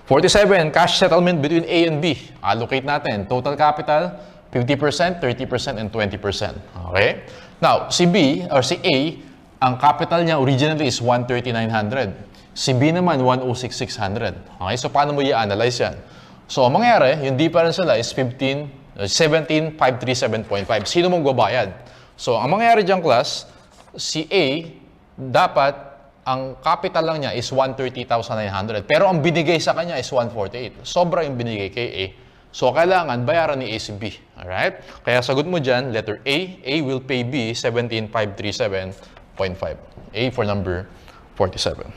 47, cash settlement between A and B. Allocate natin. Total capital, 50%, 30%, and 20%. Okay? Now, si B, or si A, ang capital niya originally is 130,900. Si B naman, 106,600. Okay? So, paano mo i-analyze yan? So, ang mangyayari, yung difference nila is 17,537.5. Sino mong babayad? So, ang mangyayari dyan, class, si A, dapat ang capital lang niya is 130,900. Pero ang binigay sa kanya is 148. Sobra yung binigay kay A. So, kailangan bayaran ni A si B. Alright? Kaya sagot mo dyan, letter A. A will pay B 17,537.5. A for number 47.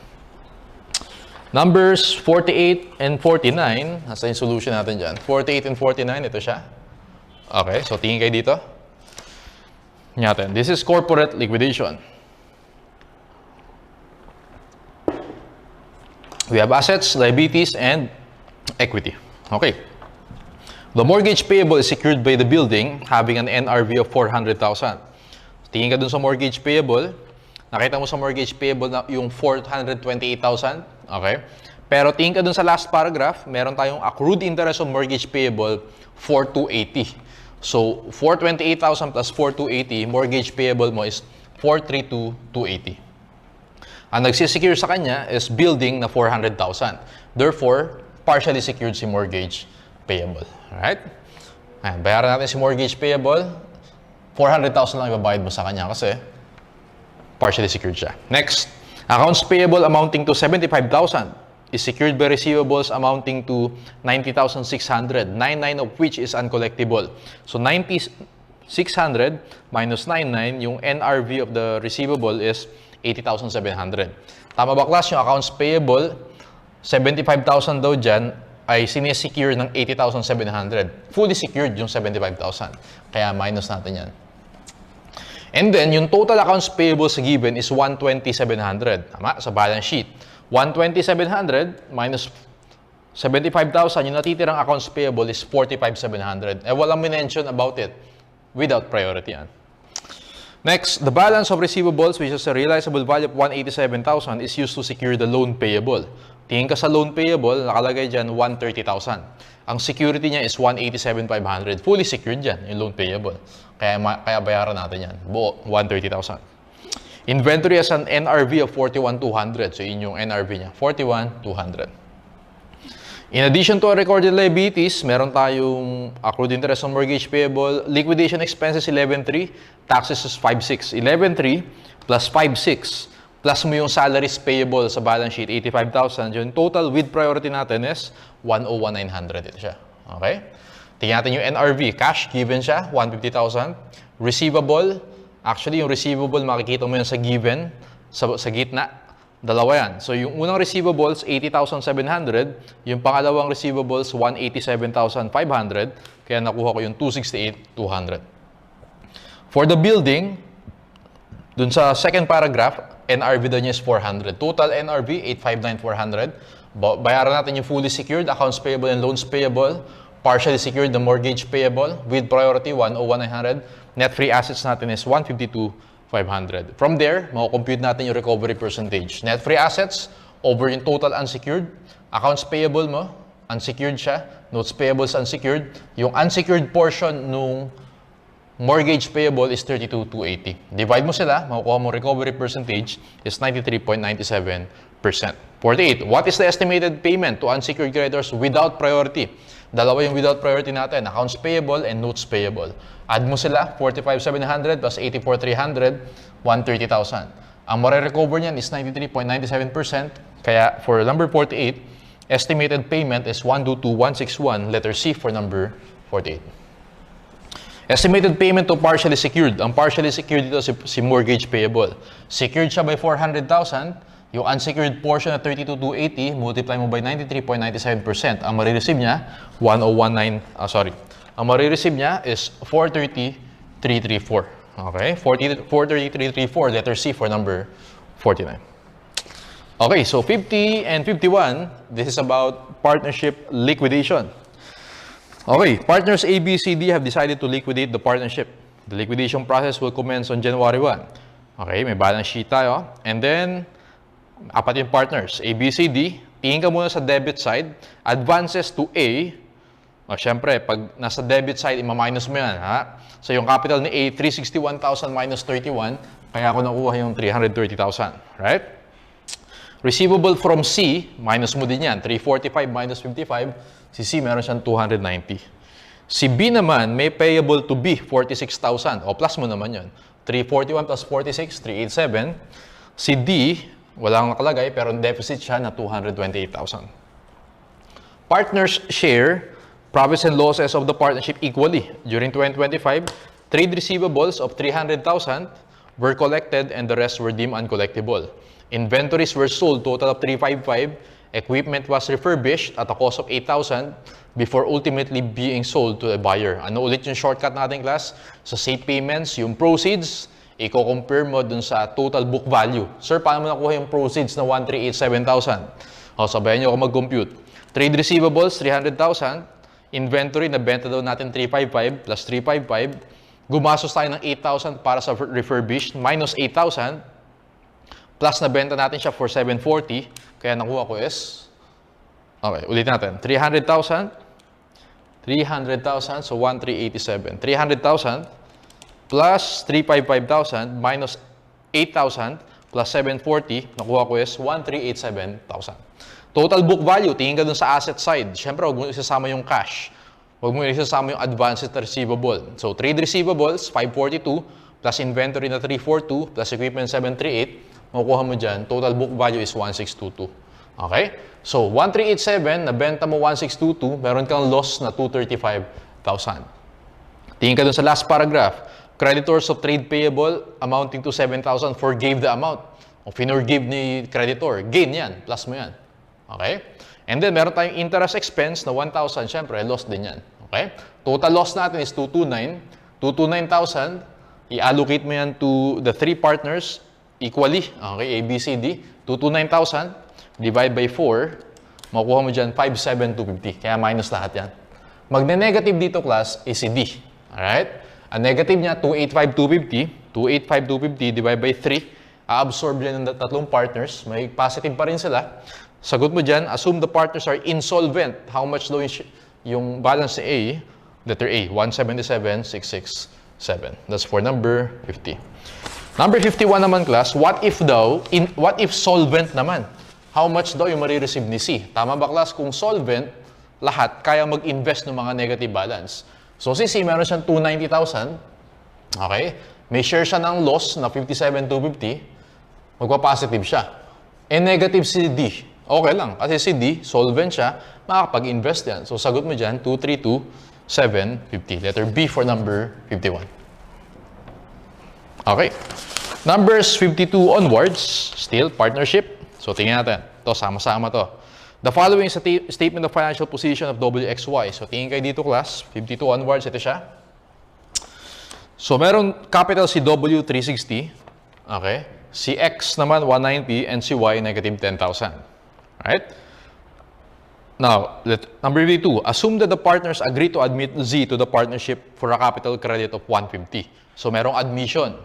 Numbers 48 and 49. Nasa yung solution natin dyan. 48 and 49, ito siya. Okay, so tingin kayo dito. Natin. This is corporate liquidation. We have assets, liabilities, and equity. Okay. The mortgage payable is secured by the building having an NRV of 400,000. Tingin ka dun sa mortgage payable. Nakita mo sa mortgage payable na yung 428,000. Okay. Pero tingin ka dun sa last paragraph, meron tayong accrued interest on mortgage payable 4,280. So, 428,000 plus 4,280, mortgage payable mo is 432,280. Ang nagsisecure sa kanya is building na 400,000. Therefore, partially secured si mortgage payable. Alright? Ayan, bayaran natin si mortgage payable. 400,000 lang ibabayad mo sa kanya kasi partially secured siya. Next, accounts payable amounting to 75,000 is secured by receivables amounting to 90,600, 99 of which is uncollectible. So, 90,600 minus 99, yung NRV of the receivable is 80,700. Tama ba, class? Yung accounts payable, 75,000 daw dyan ay sinesecure ng 80,700. Fully secured yung 75,000. Kaya minus natin yan. And then, yung total accounts payable sa given is 120,700. Tama? Sa balance sheet. 120,700 minus 75,000, yung natitirang accounts payable is 45,700. Walang mention about it without priority yan. Next, the balance of receivables, which is a realizable value of 187,000, is used to secure the loan payable. Tingin ka sa loan payable, nakalagay dyan 130,000. Ang security niya is 187,500. Fully secured dyan, yung loan payable. Kaya bayaran natin yan. Buo, 130,000. Inventory has an NRV of 41,200. So, yun yung NRV niya, 41,200. In addition to our recorded liabilities, meron tayong accrued interest on mortgage payable, liquidation expenses 11,300, taxes is 5,600. 11,300 plus 5,600 plus mo yung salaries payable sa balance sheet, 85,000. Yung total with priority natin is 101,900. Ito siya. Okay? Tingnan natin yung NRV. Cash, given siya, 150,000. Receivable, actually yung receivable, makikita mo yun sa given, sa gitna. Dalawa yan. So, yung unang receivables, 80,700. Yung pangalawang receivables, 187,500. Kaya nakuha ko yung 268,200. For the building, dun sa second paragraph, NRV daw niya is 400. Total NRV, 859,400. Bayaran natin yung fully secured, accounts payable and loans payable. Partially secured, the mortgage payable. With priority, 101,900. Net free assets natin is 152,500. From there, mako-compute natin yung recovery percentage. Net free assets over yung total unsecured. Accounts payable mo, unsecured siya. Notes payable is unsecured. Yung unsecured portion nung mortgage payable is 32,280. Divide mo sila, makukuha mo recovery percentage is 93.97%. 48. What is the estimated payment to unsecured creditors without priority? Dalawa yung without priority natin, accounts payable and notes payable. Add mo sila, 45,700 plus 84,300, 130,000. Ang marirecover niyan is 93.97%. Kaya for number 48, estimated payment is 122,161, letter C for number 48. Estimated payment to partially secured. Ang partially secured dito si mortgage payable. Secured siya by 400,000. Yung unsecured portion na 32,280, multiply mo by 93.97%. Ang marireceive niya, ang marireceive niya is 430,334. Okay? 430,334, letter C for number 49. Okay, so 50 and 51, this is about partnership liquidation. Okay, partners A, B, C, D have decided to liquidate the partnership. The liquidation process will commence on January 1. Okay, may balance sheet tayo. And then, apat yung partners, A, B, C, D. Tingin ka muna sa debit side. Advances to A. O, syempre, pag nasa debit side, ima-minus mo yan. Ha? So, yung capital ni A, 361,000 minus 31. Kaya ako nakuha yung 330,000. Right? Receivable from C, minus mo din yan. 345 minus 55. Si C, meron siyang 290. Si B naman, may payable to B, 46,000. O, plus mo naman yun. 341 plus 46, 387. Si D, walang nakalagay, pero deficit siya na 228,000. Partners share profits and losses of the partnership equally. During 2025, trade receivables of 300,000 were collected and the rest were deemed uncollectible. Inventories were sold, total of 355. Equipment was refurbished at a cost of 8,000 before ultimately being sold to a buyer. Ano ulit yung shortcut natin, class? Sa SATE payments, yung proceeds, i-compare mo dun sa total book value. Sir, paano mo nakuha yung proceeds na 1,387,000? O, sabayan nyo ako mag-compute. Trade receivables, 300,000. Inventory, nabenta daw natin 355 plus 355. Gumastos tayo ng 8,000 para sa refurbished, minus 8,000. Plus, nabenta natin siya for 740. Kaya nakuha ko is, okay, ulit natin. 300,000. 300,000, so 1,387. 300,000 plus 355,000 minus 8,000 plus 740, nakuha ko is 1,387,000. Total book value, tingin ka dun sa asset side. Siyempre, huwag mo isasama yung cash. Huwag mo isasama yung advances na receivable. So, trade receivables, 542 plus inventory na 342 plus equipment 738. Makukuha mo dyan, total book value is 1,622. Okay? So, 1,387, nabenta mo 1,622, meron kang loss na 235,000. Tingin ka dun sa last paragraph. Creditors of trade payable amounting to 7,000 forgave the amount. O finorgive ni creditor, gain yan, plus mo yan. Okay? And then, meron tayong interest expense na 1,000, syempre, loss din yan. Okay? Total loss natin is 229. 229,000, i-allocate mo yan to the three partners, equally, okay, A, B, C, D, 229,000, divide by 4, makukuha mo dyan 57,250. Kaya minus lahat yan. Magne-negative dito, class, is si D. Alright? Ang negative niya, 285,250. 285,250 divide by 3. A-absorb yan ng tatlong partners. May positive pa rin sila. Sagot mo dyan, assume the partners are insolvent. How much daw yung balance ni A? Letter A, 177,667. That's for number 50. Number 51 naman, class, what if solvent naman? How much daw yung marireceive ni C? Tama ba, class? Kung solvent, lahat kaya mag-invest ng mga negative balance. So si C, meron siyang 290,000. Okay? May share siya ng loss na 57,250. Magpa-positive siya. Negative si D. Okay lang. Kasi si D, solvent siya, makakapag-invest yan. So sagot mo dyan, 232,750. Letter B for number 51. Okay. Numbers 52 onwards, still partnership. So, tingnan natin. Ito, sama-sama to. The following is a statement of financial position of WXY. So, tingin kayo dito, class. 52 onwards, ito siya. So, meron capital si W, 360. Okay. Si X naman, 190. And si Y, negative 10,000. Right? Now, number 52. Assume that the partners agree to admit Z to the partnership for a capital credit of 150. So, merong admission.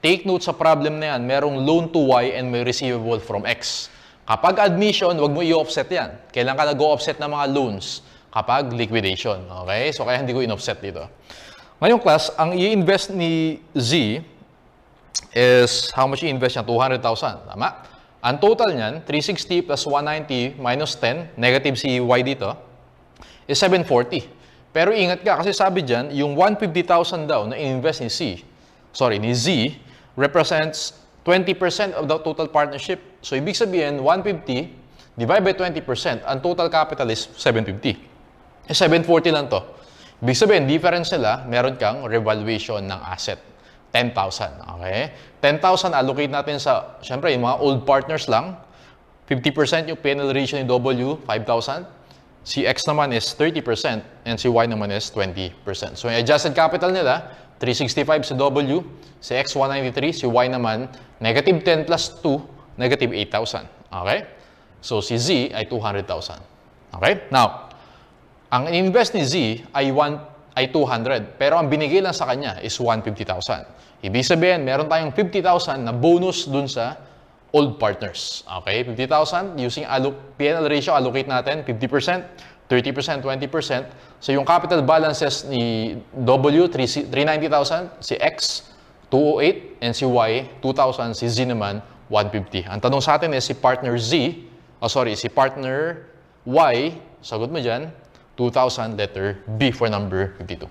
Take note sa problem na yan, merong loan to Y and may receivable from X. Kapag admission, wag mo i-offset yan. Kailan ka nag-o-offset ng mga loans? Kapag liquidation. Okay? So, kaya hindi ko in-offset dito. Ngayong class, ang i-invest ni Z is, how much i-invest niya? 200,000. Tama? Ang total niyan, 360 plus 190 minus 10, negative si Y dito, is 740. Pero ingat ka, kasi sabi dyan, yung 150,000 daw na i-invest ni Z, represents 20% of the total partnership. So, ibig sabihin, 150 divide by 20%, ang total capital is 750. 740 lang to. Ibig sabihin, difference nila, meron kang revaluation ng asset. 10,000. Okay? 10,000 allocate natin sa, syempre, yung mga old partners lang. 50% yung P&L ratio ni W, 5,000. Si X naman is 30% and si Y naman is 20%. So yung adjusted capital nila, 365 si W, si X 193, si Y naman negative 10 plus 2, negative 8,000. Okay? So si Z ay 200,000. Okay? Now, ang invest ni Z ay 200, pero ang binigay lang sa kanya is 150,000. Ibig sabihin, meron tayong 50,000 na bonus dun sa old partners. Okay? 50,000 using P&L ratio, allocate natin 50%, 30%, 20%. So yung capital balances ni W, 390,000, si X, 208, and si Y, 2,000, si Z naman, 150. Ang tanong sa atin is si partner si partner Y, sagot mo dyan, 2,000, letter B for number 52.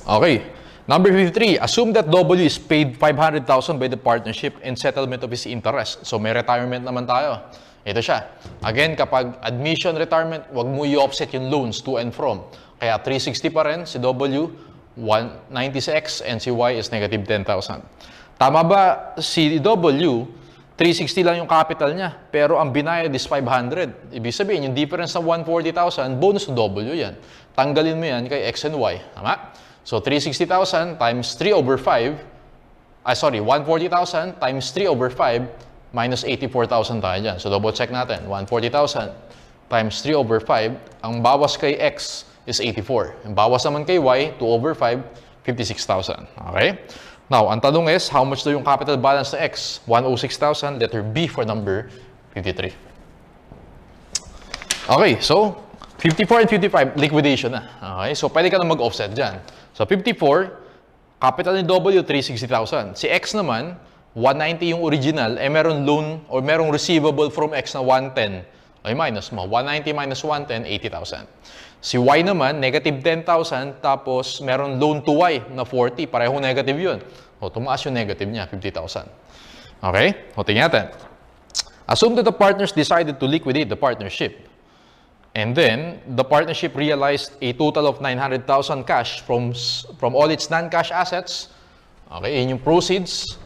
Okay. Number 53, assume that W is paid 500,000 by the partnership in settlement of his interest. So may retirement naman tayo. Ito siya. Again, kapag admission retirement, wag mo i-offset yung loans to and from. Kaya 360 pa rin si W, 190 si X, and si Y is negative 10,000. Tama ba si W, 360 lang yung capital niya, pero ang binayad is 500. Ibig sabihin, yung difference ng 140,000, bonus to W yan. Tanggalin mo yan kay X and Y. Tama? So, 360,000 times 3 over 5, 140,000 times 3 over 5 minus 84,000 tayo dyan. So, double check natin. 140,000 times 3 over 5, ang bawas kay X is 84. Ang bawas naman kay Y, 2 over 5, 56,000. Okay? Now, ang tanong is, how much do yung capital balance na X? 106,000, letter B for number 53. Okay, so, 54 and 55, liquidation na. Okay, so pwede ka na mag-offset dyan. So, 54, capital ni W, 360,000. Si X naman, 190 yung original, meron loan or merong receivable from X na 110. Ay, minus mo. 190 minus 110, 80,000. Si Y naman, negative 10,000, tapos meron loan to Y na 40. Pareho negative yun. O, tumaas yung negative niya, 50,000. Okay? O, tingnan natin. Assume that the partners decided to liquidate the partnership. And then, the partnership realized a total of 900,000 cash from all its non-cash assets. Okay, yun yung proceeds.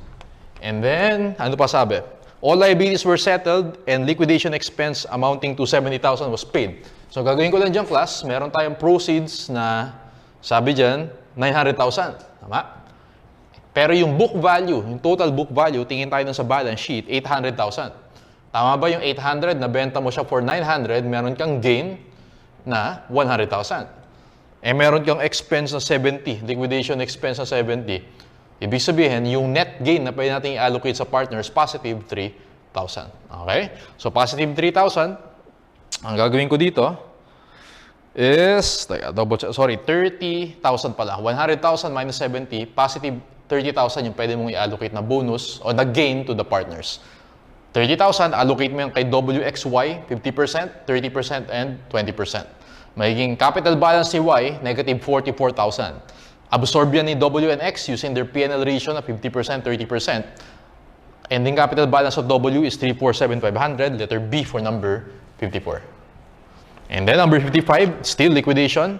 And then, ano pa sabi? All liabilities were settled and liquidation expense amounting to 70,000 was paid. So, gagawin ko lang dyan, class, meron tayong proceeds na, sabi dyan, 900,000. Tama? Pero yung book value, yung total book value, tingin tayo dun sa balance sheet, 800,000. Tama ba yung 800, nabenta mo siya for 900, meron kang gain na 100,000. Meron kang expense na 70, liquidation expense na 70. Ibig sabihin, yung net gain na pwede natin i-allocate sa partners, positive 3,000. Okay? So, positive 3,000, ang gagawin ko dito is, 30,000 pala. 100,000 minus 70, positive 30,000 yung pwede mong i-allocate na bonus o na gain to the partners. 30,000, allocate mo yan kay WXY, 50%, 30%, and 20%. Magiging capital balance ni Y, negative 44,000. Absorb yan ni W and X using their P&L ratio na 50%, 30%. Ending capital balance of W is 347,500, letter B for number 54. And then number 55, still liquidation.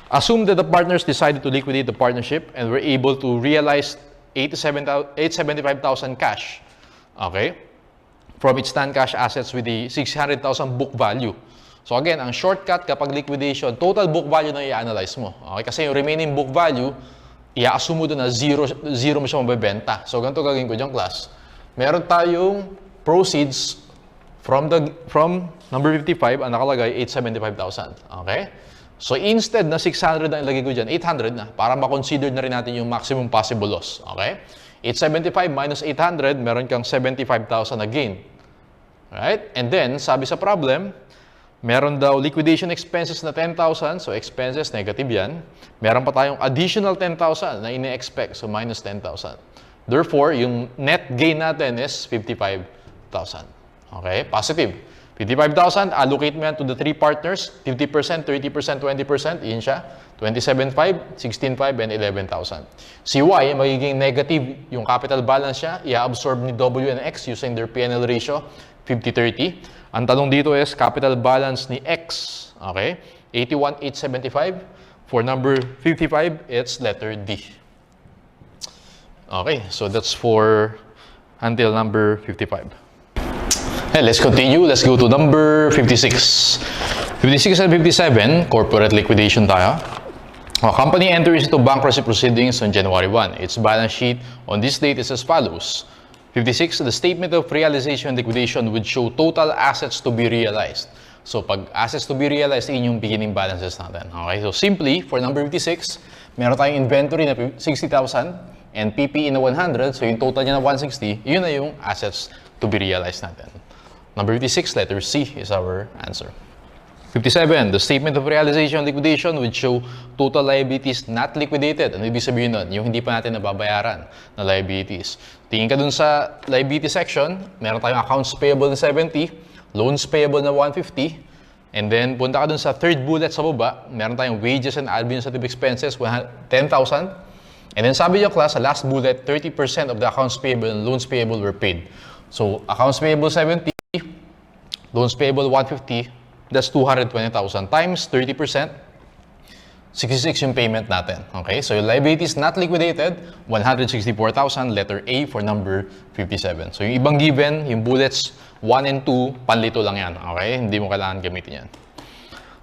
Assume that the partners decided to liquidate the partnership and were able to realize 875,000 cash. Okay? From its non-cash assets with the 600,000 book value. So again, ang shortcut kapag liquidation, total book value na i-analyze mo. Okay? Kasi yung remaining book value, i-assume mo doon na zero mo siya mabibenta. So ganito gagawin ko dyan, class. Meron tayong proceeds from number 55, ang nakalagay, 875,000. Okay? So instead na 600 na ilagay ko dyan, 800 na, para ma-consider na rin natin yung maximum possible loss. Okay? 875 minus 800, meron kang 75,000 na gain. Right? And then, sabi sa problem, meron daw liquidation expenses na 10,000. So, expenses, negative yan. Meron pa tayong additional 10,000 na ini-expect. So, minus 10,000. Therefore, yung net gain natin is 55,000. Okay? Positive. 55,000, allocate mo yan to the three partners. 50%, 30%, 20%. Iyan siya. 27,500, 16,500, and 11,000. Si Y, magiging negative yung capital balance niya. I-absorb ni W and X using their P&L ratio, 50-30. Ang tanong dito is capital balance ni X. Okay? 81,875. For number 55, it's letter D. Okay, so that's for until number 55. Okay, let's continue. Let's go to number 56. 56 and 57, corporate liquidation tayo. A company enters into bankruptcy proceedings on January 1. Its balance sheet on this date is as follows. 56, the statement of realization and liquidation would show total assets to be realized. So, pag assets to be realized, yun yung beginning balances natin. Okay, so simply, for number 56, meron tayong inventory na 60,000 and PPE na 100. So, yung total niya na 160, yun na yung assets to be realized natin. Number 56, letter C is our answer. 57, the statement of realization and liquidation would show total liabilities not liquidated. Ano ibig sabihin nun? Yung hindi pa natin nababayaran na liabilities. Tingin ka dun sa liability section, meron tayong accounts payable na 70, loans payable na 150, and then punta ka dun sa third bullet sa baba, meron tayong wages and administrative expenses, 10,000. And then sabi yung class, sa last bullet, 30% of the accounts payable and loans payable were paid. So, accounts payable 70, loans payable 150, that's 220,000 times 30%, 66 yung payment natin. Okay, so yung liabilities not liquidated, 164,000, letter A for number 57. So yung ibang given, yung bullets 1 and 2, panlito lang yan. Okay, hindi mo kailangan gamitin yan.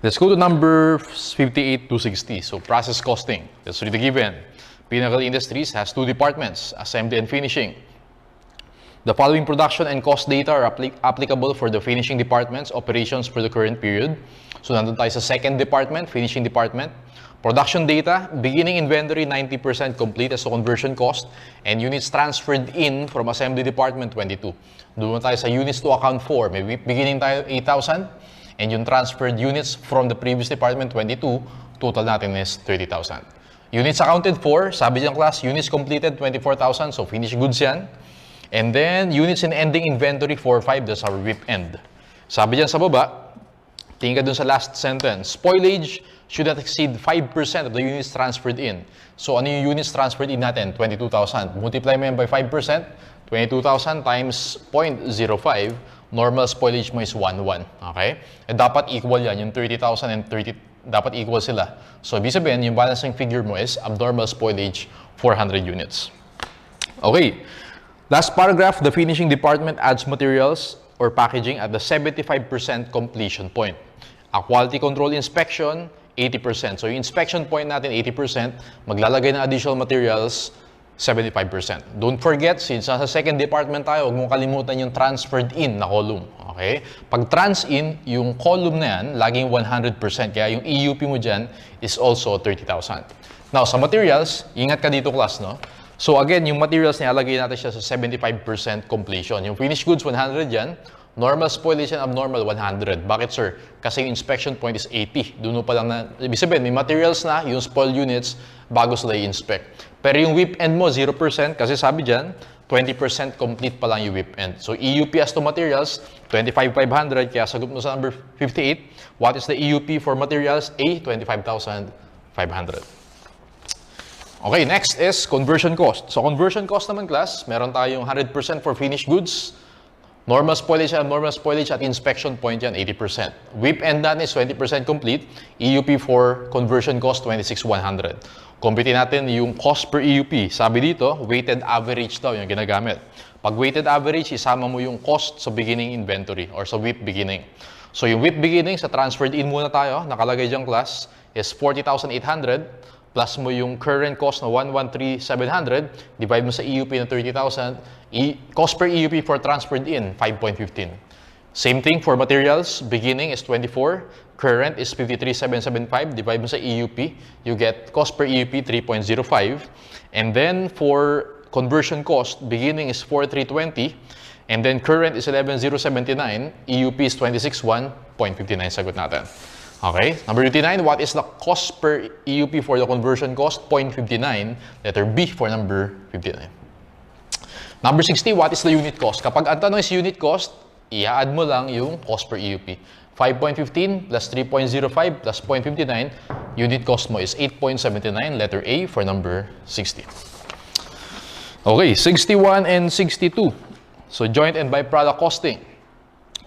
Let's go to number 58 to 60. So process costing. Let's read the given. Pinnacle Industries has two departments, assembly and finishing. The following production and cost data are applicable for the finishing department's operations for the current period. So nandun tayo sa second department, finishing department. Production data, beginning inventory 90% complete as a conversion cost, and units transferred in from assembly department 22. Doon tayo sa units to account for. May beginning tayo 8,000, and yung transferred units from the previous department 22, total natin is 30,000. Units accounted for, sabi diyang class, units completed 24,000, so finished goods yan. And then, units in ending inventory 4,500, that's our WIP end. Sabi dyan sa baba, tingin ka dun sa last sentence, spoilage should not exceed 5% of the units transferred in. So, ano yung units transferred in natin? 22,000. Multiply mo yan by 5%, 22,000 times 0.05, normal spoilage mo is 1,1. Okay? E dapat equal yan, yung 30,000 and 30, dapat equal sila. So, ibig sabihin, yung balancing figure mo is abnormal spoilage 400 units. Okay. Last paragraph, the finishing department adds materials or packaging at the 75% completion point. A quality control inspection, 80%. So yung inspection point natin, 80%. Maglalagay ng additional materials, 75%. Don't forget, since nasa second department tayo, huwag mong kalimutan yung transferred in na column. Okay? Pag trans-in, yung column na yan, laging 100%. Kaya yung EUP mo dyan is also 30,000. Now, sa materials, ingat ka dito class, no? So again, yung materials nilalagay natin siya sa 75% completion. Yung finished goods, 100 yan. Normal spoilage and abnormal, 100. Bakit sir? Kasi yung inspection point is 80. Doon pa lang na, ibig sabihin, may materials na, yung spoil units, bago sila i-inspect. Pero yung WIP end mo, 0%, kasi sabi dyan, 20% complete pa lang yung WIP end. So EUP as to materials, 25,500, kaya sagot mo sa number 58. What is the EUP for materials? A, 25,500. Okay, next is conversion cost. So conversion cost naman class, meron tayong 100% for finished goods, normal spoilage and abnormal spoilage at inspection point yan, 80%. WIP end natin is 20% complete, EUP for conversion cost, 26,100. Computin natin yung cost per EUP. Sabi dito, weighted average daw yung ginagamit. Pag weighted average, isama mo yung cost sa beginning inventory or sa WIP beginning. So yung WIP beginning, sa transferred in muna tayo, nakalagay diyang class, is 40,800. Plus mo yung current cost na 113,700, divide mo sa EUP na 30,000, cost per EUP for transferred in, 5.15. Same thing for materials, beginning is 24, current is 53,775, divide mo sa EUP, you get cost per EUP 3.05. And then for conversion cost, beginning is 4,320, and then current is 11,079, EUP is 26,1.59, sagot natin. Okay, number 59, what is the cost per EUP for the conversion cost? 0.59, letter B for number 59. Number 60, what is the unit cost? Kapag ang tanong is unit cost, i-add mo lang yung cost per EUP. 5.15 plus 3.05 plus 0.59, unit cost mo is 8.79, letter A for number 60. Okay, 61 and 62. So joint and byproduct costing.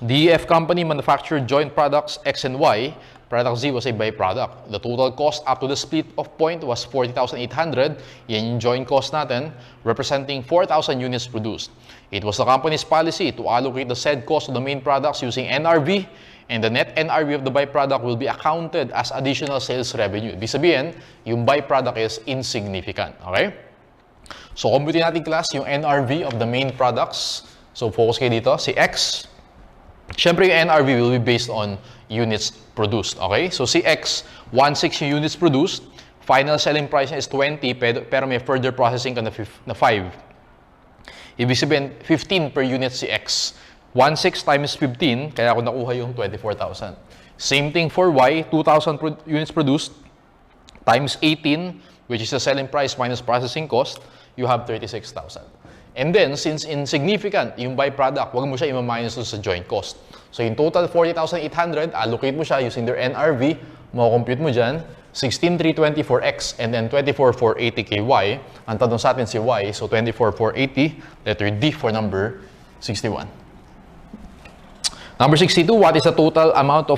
DEF company manufactured joint products X and Y product Z was a byproduct. The total cost up to the split off point was 40,800. Yan yung joint cost natin, representing 4,000 units produced. It was the company's policy to allocate the said cost to the main products using NRV, and the net NRV of the byproduct will be accounted as additional sales revenue. Ibig sabihin, yung byproduct is insignificant. Okay? So, compute natin class yung NRV of the main products. So, focus kayo dito. Si X, syempre yung NRV will be based on units produced. Okay? So, si X, 1.6 yung units produced. Final selling price is 20, pero may further processing ka na 5. Ibig sabihin, 15 per unit si X. 1.6 times 15, kaya ako nakuha yung 24,000. Same thing for Y, 2,000 units produced times 18, which is the selling price minus processing cost, you have 36,000. And then, since insignificant yung byproduct, huwag mo siya i-minus sa joint cost. So, yung total 40,800, allocate mo siya using their NRV, makakompute mo dyan, 16,320 for X, and then 24,480 kay Y. Ang tanong sa atin si Y, so 24,480, letter D for number 61. Number 62, what is the total amount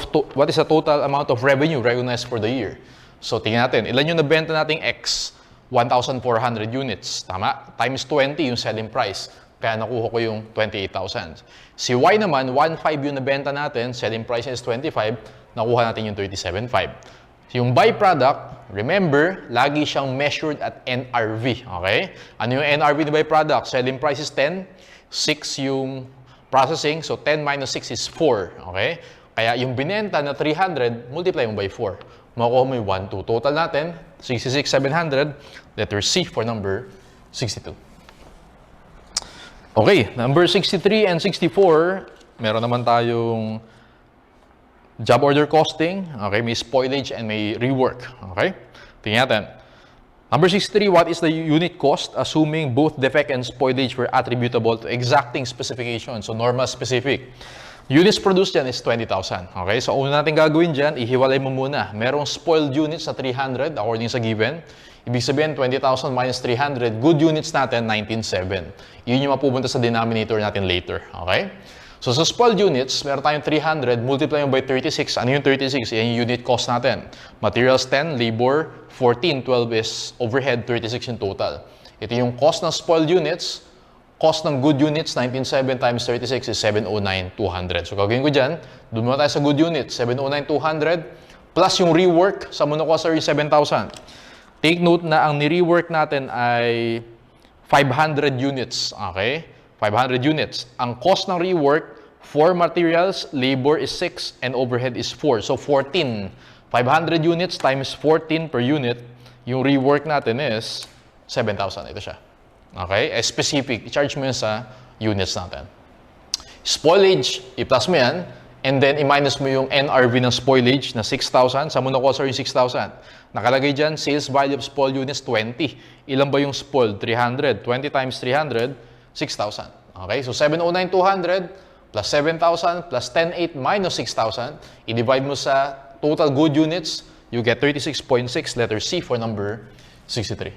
of revenue recognized for the year? So, tingnan natin, ilan yung nabenta nating X? 1,400 units, tama? Times 20 yung selling price. Kaya nakuha ko yung 28,000. Si Y naman, 1.5 yung nabenta natin, selling price is 25, nakuha natin yung 37.5. Yung byproduct, remember, lagi siyang measured at NRV, okay? Ano yung NRV na byproduct? Selling price is 10, 6 yung processing, so 10 minus 6 is 4, okay? Kaya yung binenta na 300, multiply mo by 4. Makukuha mo yung 1, 2. Total natin, 66,700. Letter C for number 62. Okay, number 63 and 64, meron naman tayong job order costing. Okay, may spoilage and may rework. Okay, tingnan natin. Number 63, what is the unit cost assuming both defect and spoilage were attributable to exacting specifications, so normal specific? Units produced dyan is 20,000. Okay, so una natin gagawin dyan, ihiwalay mo muna. Merong spoiled units na 300 according sa given. Ibig sabihin, 20,000 minus 300, good units natin, 19,700. Yun yung mapupunta sa denominator natin later. Okay? So sa spoiled units, meron tayong 300, multiply mo by 36. Ano yung 36? Yan yung unit cost natin. Materials 10, labor 14, 12 is overhead, 36 in total. Ito yung cost ng spoiled units. Cost ng good units, 19,700 times 36 is 709,200. So gagawin ko dyan, doon muna tayo sa good units, 709,200 plus yung rework, sa muna ko sa 7,000. Take note na ang ni-rework natin ay 500 units. Okay? 500 units. Ang cost ng rework, for materials, labor is 6, and overhead is 4. So 14. 500 units times 14 per unit, yung rework natin is 7,000. Ito siya. Okay? Specific. I-charge mo yun sa units natin. Spoilage, i-plus mo yan, and then i-minus mo yung NRV ng spoilage na 6,000. Sa muna ko yung 6,000. Nakalagay dyan, sales value of spoiled units, 20. Ilan ba yung spoiled? 300. 20 times 300, 6,000. Okay? So 709,200 plus 7,000 plus 10,800 minus 6,000. I-divide mo sa total good units, you get 36.6, letter C for number 63.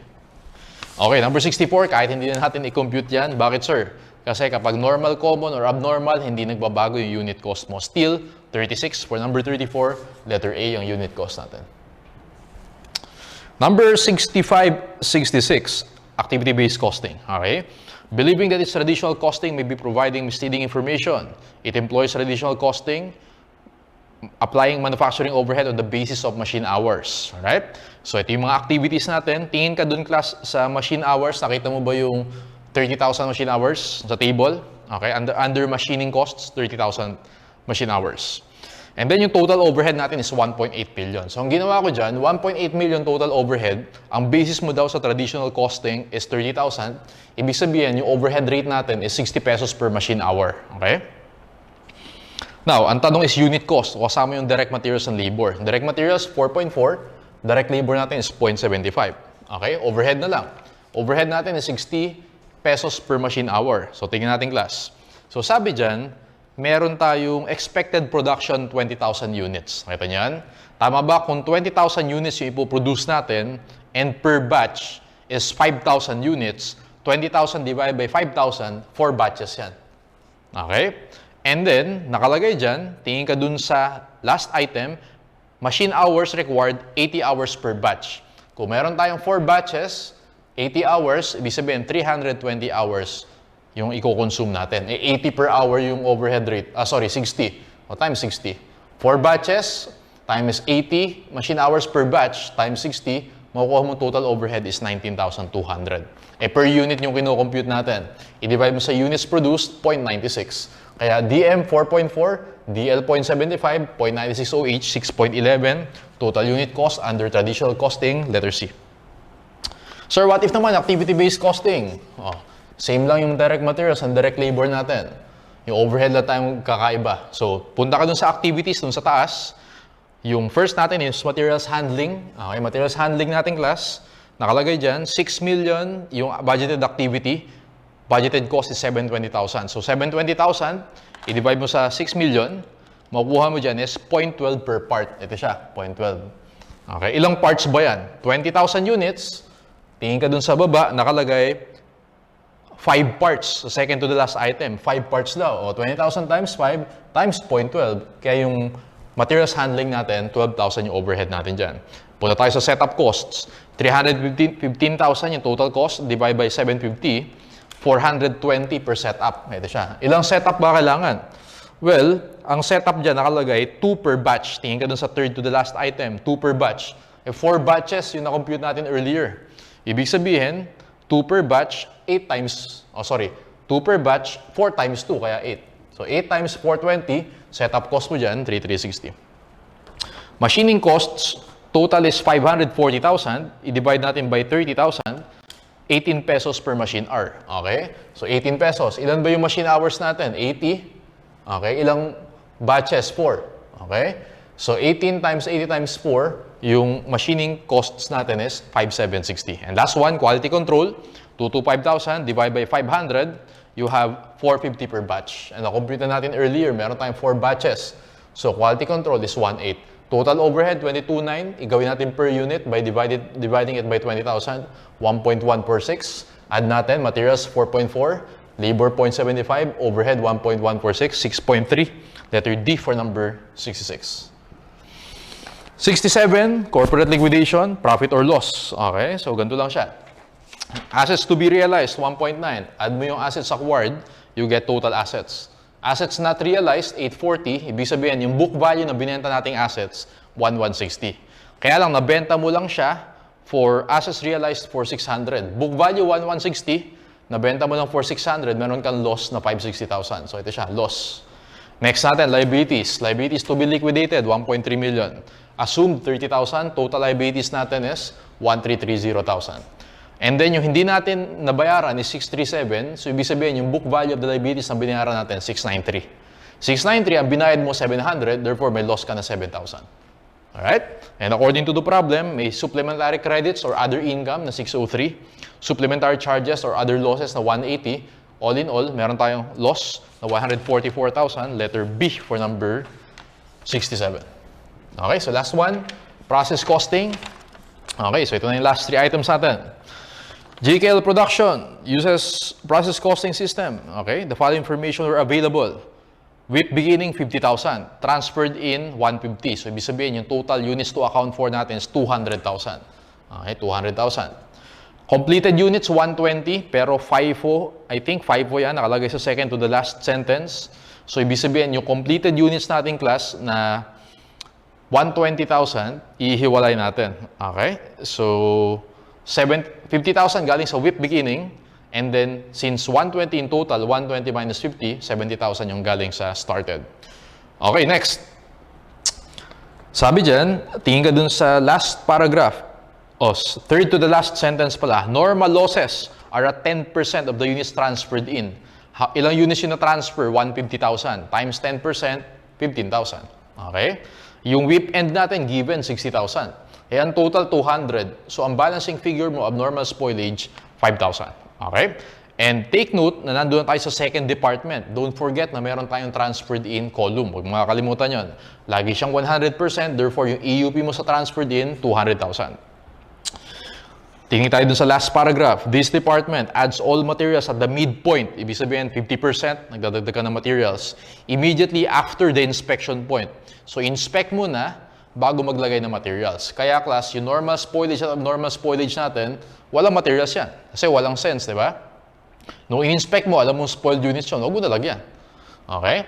Okay, number 64, kahit hindi na natin i-compute yan. Bakit, sir? Kasi kapag normal, common, or abnormal, hindi nagbabago yung unit cost mo. Still, 36 for number 34, letter A yung unit cost natin. Number 65, 66, activity-based costing. Okay? Believing that its traditional costing may be providing misleading information, it employs traditional costing, applying manufacturing overhead on the basis of machine hours. Alright? So, ito yung mga activities natin. Tingin ka dun, class, sa machine hours. Nakita mo ba yung 30,000 machine hours sa table? Okay? Under machining costs, 30,000 machine hours. And then yung total overhead natin is 1.8 billion. So, ang ginawa ko dyan, 1.8 million total overhead. Ang basis mo daw sa traditional costing is 30,000. Ibig sabihin, yung overhead rate natin is 60 pesos per machine hour. Okay? Now, ang tanong is unit cost. Kasama yung direct materials and labor. Direct materials, 4.4. Direct labor natin is 0.75. Okay? Overhead na lang. Overhead natin is 60 pesos per machine hour. So, tingnan natin, class. So, sabi dyan, meron tayong expected production 20,000 units. Nakita niyan? Tama ba? Kung 20,000 units yung ipoproduce natin and per batch is 5,000 units, 20,000 divided by 5,000, 4 batches yan. Okay? And then, nakalagay dyan, tingin ka dun sa last item, Machine hours required, 80 hours per batch. Kung meron tayong 4 batches, 80 hours, ibig sabihin 320 hours yung i-consume natin. 80 per hour yung overhead rate. 60. O times 60. 4 batches times 80 machine hours per batch times 60, makukuha mo total overhead is 19,200. Per unit yung kino-compute natin. I-divide mo sa units produced, 0.96. Kaya DM 4.4, DL 0.75, 0.96 OH, 6.11. Total unit cost under traditional costing, letter C. Sir, what if naman activity-based costing? Same lang yung direct materials and direct labor natin. Yung overhead lang tayong kakaiba. So, punta ka dun sa activities, dun sa taas. Yung first natin is materials handling. Okay, materials handling natin class. Nakalagay dyan, 6 million yung budgeted activity. Budgeted cost is 720,000. So, 720,000, i-divide mo sa 6 million, makukuha mo dyan is 0.12 per part. Ito siya, 0.12. Okay, ilang parts ba yan? 20,000 units. Tingin ka dun sa baba, nakalagay 5 parts. So, second to the last item, 5 parts daw. O, 20,000 times 5 times 0.12. Kaya yung materials handling natin, 12,000 yung overhead natin dyan. Punta tayo sa setup costs. 315,000 yung total cost, divide by 750. 420 per setup. Ito siya. Ilang setup ba kailangan? Well, ang setup dyan nakalagay 2 per batch. Tingin ka dun sa third to the last item, 2 per batch. 4 batches yung na-compute natin earlier. Ibig sabihin, 2 per batch, 2 per batch, 4 times 2, kaya 8. So, 8 times 420, setup cost mo dyan, 3,360. Machining costs, total is 540,000. I-divide natin by 30,000. 18 pesos per machine hour. Okay? So, 18 pesos. Ilan ba yung machine hours natin? 80. Okay? Ilang batches? 4. Okay? So, 18 times 80 times 4, yung machining costs natin is 5,760. And last one, quality control. 225,000 divided by 500, you have 450 per batch. And na-compute na natin earlier, meron tayong 4 batches. So, quality control is 1,800. Total overhead, 22,900. Igawin natin per unit by dividing it by 20,000. 1.1 per 6. Add natin, materials 4.4. Labor 0.75. Overhead 1.1 per 6. 6.3. Letter D for number 66. 67, corporate liquidation, profit or loss. Okay, so ganito lang siya. Assets to be realized, 1.9. Add mo yung assets acquired, you get total assets. Assets not realized, 840. Ibig sabihin, yung book value na binenta nating assets, 1,160. Kaya lang, nabenta mo lang siya for assets realized for 600. Book value, 1,160. Nabenta mo lang for 600, meron kang loss na 560,000. So, ito siya, loss. Next natin, liabilities. Liabilities to be liquidated, 1.3 million. Assumed 30,000. Total liabilities natin is 1,330,000. And then, yung hindi natin nabayaran is 637. So, ibig sabihin, yung book value of the liabilities na binayaran natin, 693. 693, ang binayad mo, 700. Therefore, may loss ka na 7,000. Alright? And according to the problem, may supplementary credits or other income na 603. Supplementary charges or other losses na 180. All in all, meron tayong loss na 144,000. Letter B for number 67. Okay, so last one, process costing. Okay, so ito na yung last 3 items natin. GKL Production uses process costing system. Okay, the following information were available. WIP beginning 50,000, transferred in 150. So ibig sabihin yung total units to account for natin is 200,000. Okay, 200,000. Completed units 120 pero FIFO, I think FIFO yan nakalagay sa second to the last sentence. So ibig sabihin yung completed units natin class na 120,000 ihiwalay natin. Okay? So 50,000 galing sa WIP beginning, and then since 120 in total, 120 minus 50, 70,000 yung galing sa started. Okay, next. Sabi dyan, tingin ka dun sa last paragraph. Third to the last sentence pala. Normal losses are at 10% of the units transferred in. Ilang units yung na-transfer? 150,000 times 10%, 15,000. Okay? Yung WIP end natin, given 60,000. Kaya ang total, 200. So, ang balancing figure mo, abnormal spoilage, 5,000. Okay? And take note na nandun tayo sa second department. Don't forget na meron tayong transferred in column. Huwag makakalimutan yon. Lagi siyang 100%. Therefore, yung EUP mo sa transferred in, 200,000. Tingin tayo dun sa last paragraph. This department adds all materials at the midpoint. Ibig sabihin, 50%, nagdadagdag ka ng materials. Immediately after the inspection point. So, inspect mo na. bago maglagay ng materials. Kaya class, yung normal spoilage at abnormal spoilage natin, walang materials yan. Kasi walang sense, di ba? Nung in-inspect mo, alam mo spoiled units yun, huwag mo nalagyan. Okay?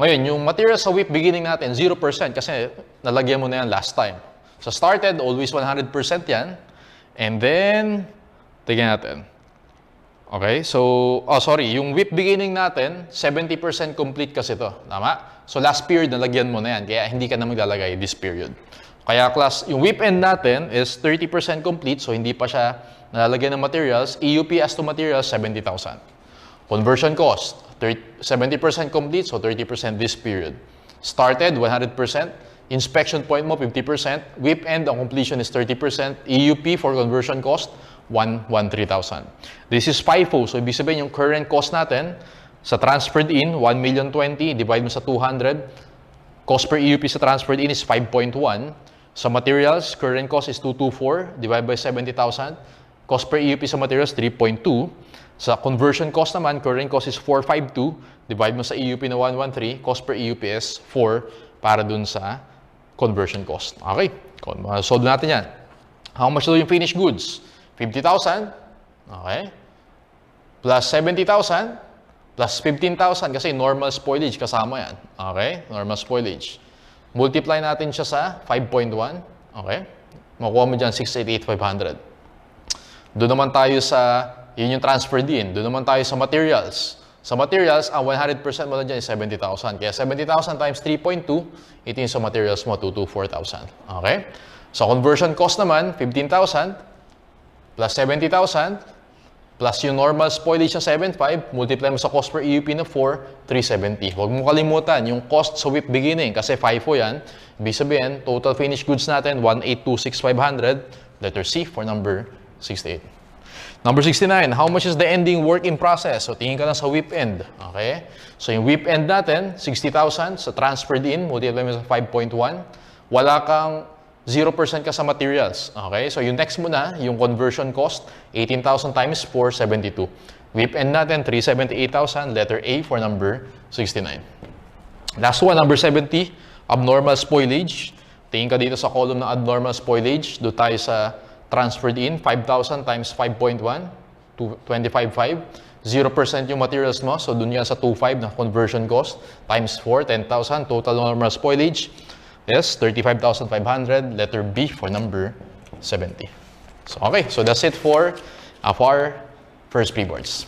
Ngayon, yung materials sa WIP beginning natin, 0% kasi nalagyan mo na yan last time. So started, always 100% yan. And then, tignan natin. Okay, so, yung WIP beginning natin, 70% complete kasi to. Tama? So last period, nalagyan mo na yan. Kaya hindi ka na maglalagay this period. Kaya class, yung WIP end natin is 30% complete. So hindi pa siya nalalagyan ng materials. EUP as to materials, 70,000. Conversion cost, 70% complete. So 30% this period. Started, 100%. Inspection point mo, 50%. WIP end, ang completion is 30%. EUP for conversion cost, 113,000. This is FIFO. So, ibig sabihin yung current cost natin sa transferred in, 1,020,000, divide mo sa 200. Cost per EUP sa transferred in is 5.1. Sa materials, current cost is 224, divide by 70,000. Cost per EUP sa materials, 3.2. Sa conversion cost naman, current cost is 452, divide mo sa EUP na 113. Cost per EUP is 4 para dun sa conversion cost. Okay, solve natin yan. How much do yung finished goods? 50,000, okay, plus 70,000, plus 15,000 kasi normal spoilage kasama yan, okay, normal spoilage. Multiply natin siya sa 5.1, okay, makuha mo dyan 688,500. Doon naman tayo sa, yun yung transfer din, doon naman tayo sa materials. Sa materials, ang 100% mo na dyan is 70,000. Kaya 70,000 times 3.2, ito yung sa materials mo, 224,000. Okay? Sa conversion cost naman, 15,000 plus 70,000 plus yung normal spoilage na 7.5, multiply mo sa cost per EUP na 4, 370. Huwag mo kalimutan yung cost sa WIP beginning kasi FIFO yan. Ibig sabihin, total finished goods natin, 1,826,500. Letter C for number 68. Number 69, how much is the ending work in process? So, tingin ka lang sa WIP end. Okay? So, yung WIP end natin, 60,000 sa transferred in, multiply mo sa 5.1. Wala kang 0% ka sa materials. Okay? So, yung next mo na, yung conversion cost, 18,000 times 4, 72. WIP end natin, 378,000. Letter A for number 69. Last one, number 70, abnormal spoilage. Tingin ka dito sa column ng abnormal spoilage. Doon tayo sa transferred in, 5,000 times 5.1, 25,500. 0% yung materials mo, so dun yan sa 2.5 na conversion cost, times 4, 10,000. Total normal spoilage is 35,500. Letter B for number 70. So, okay, so that's it for our first pre-boards.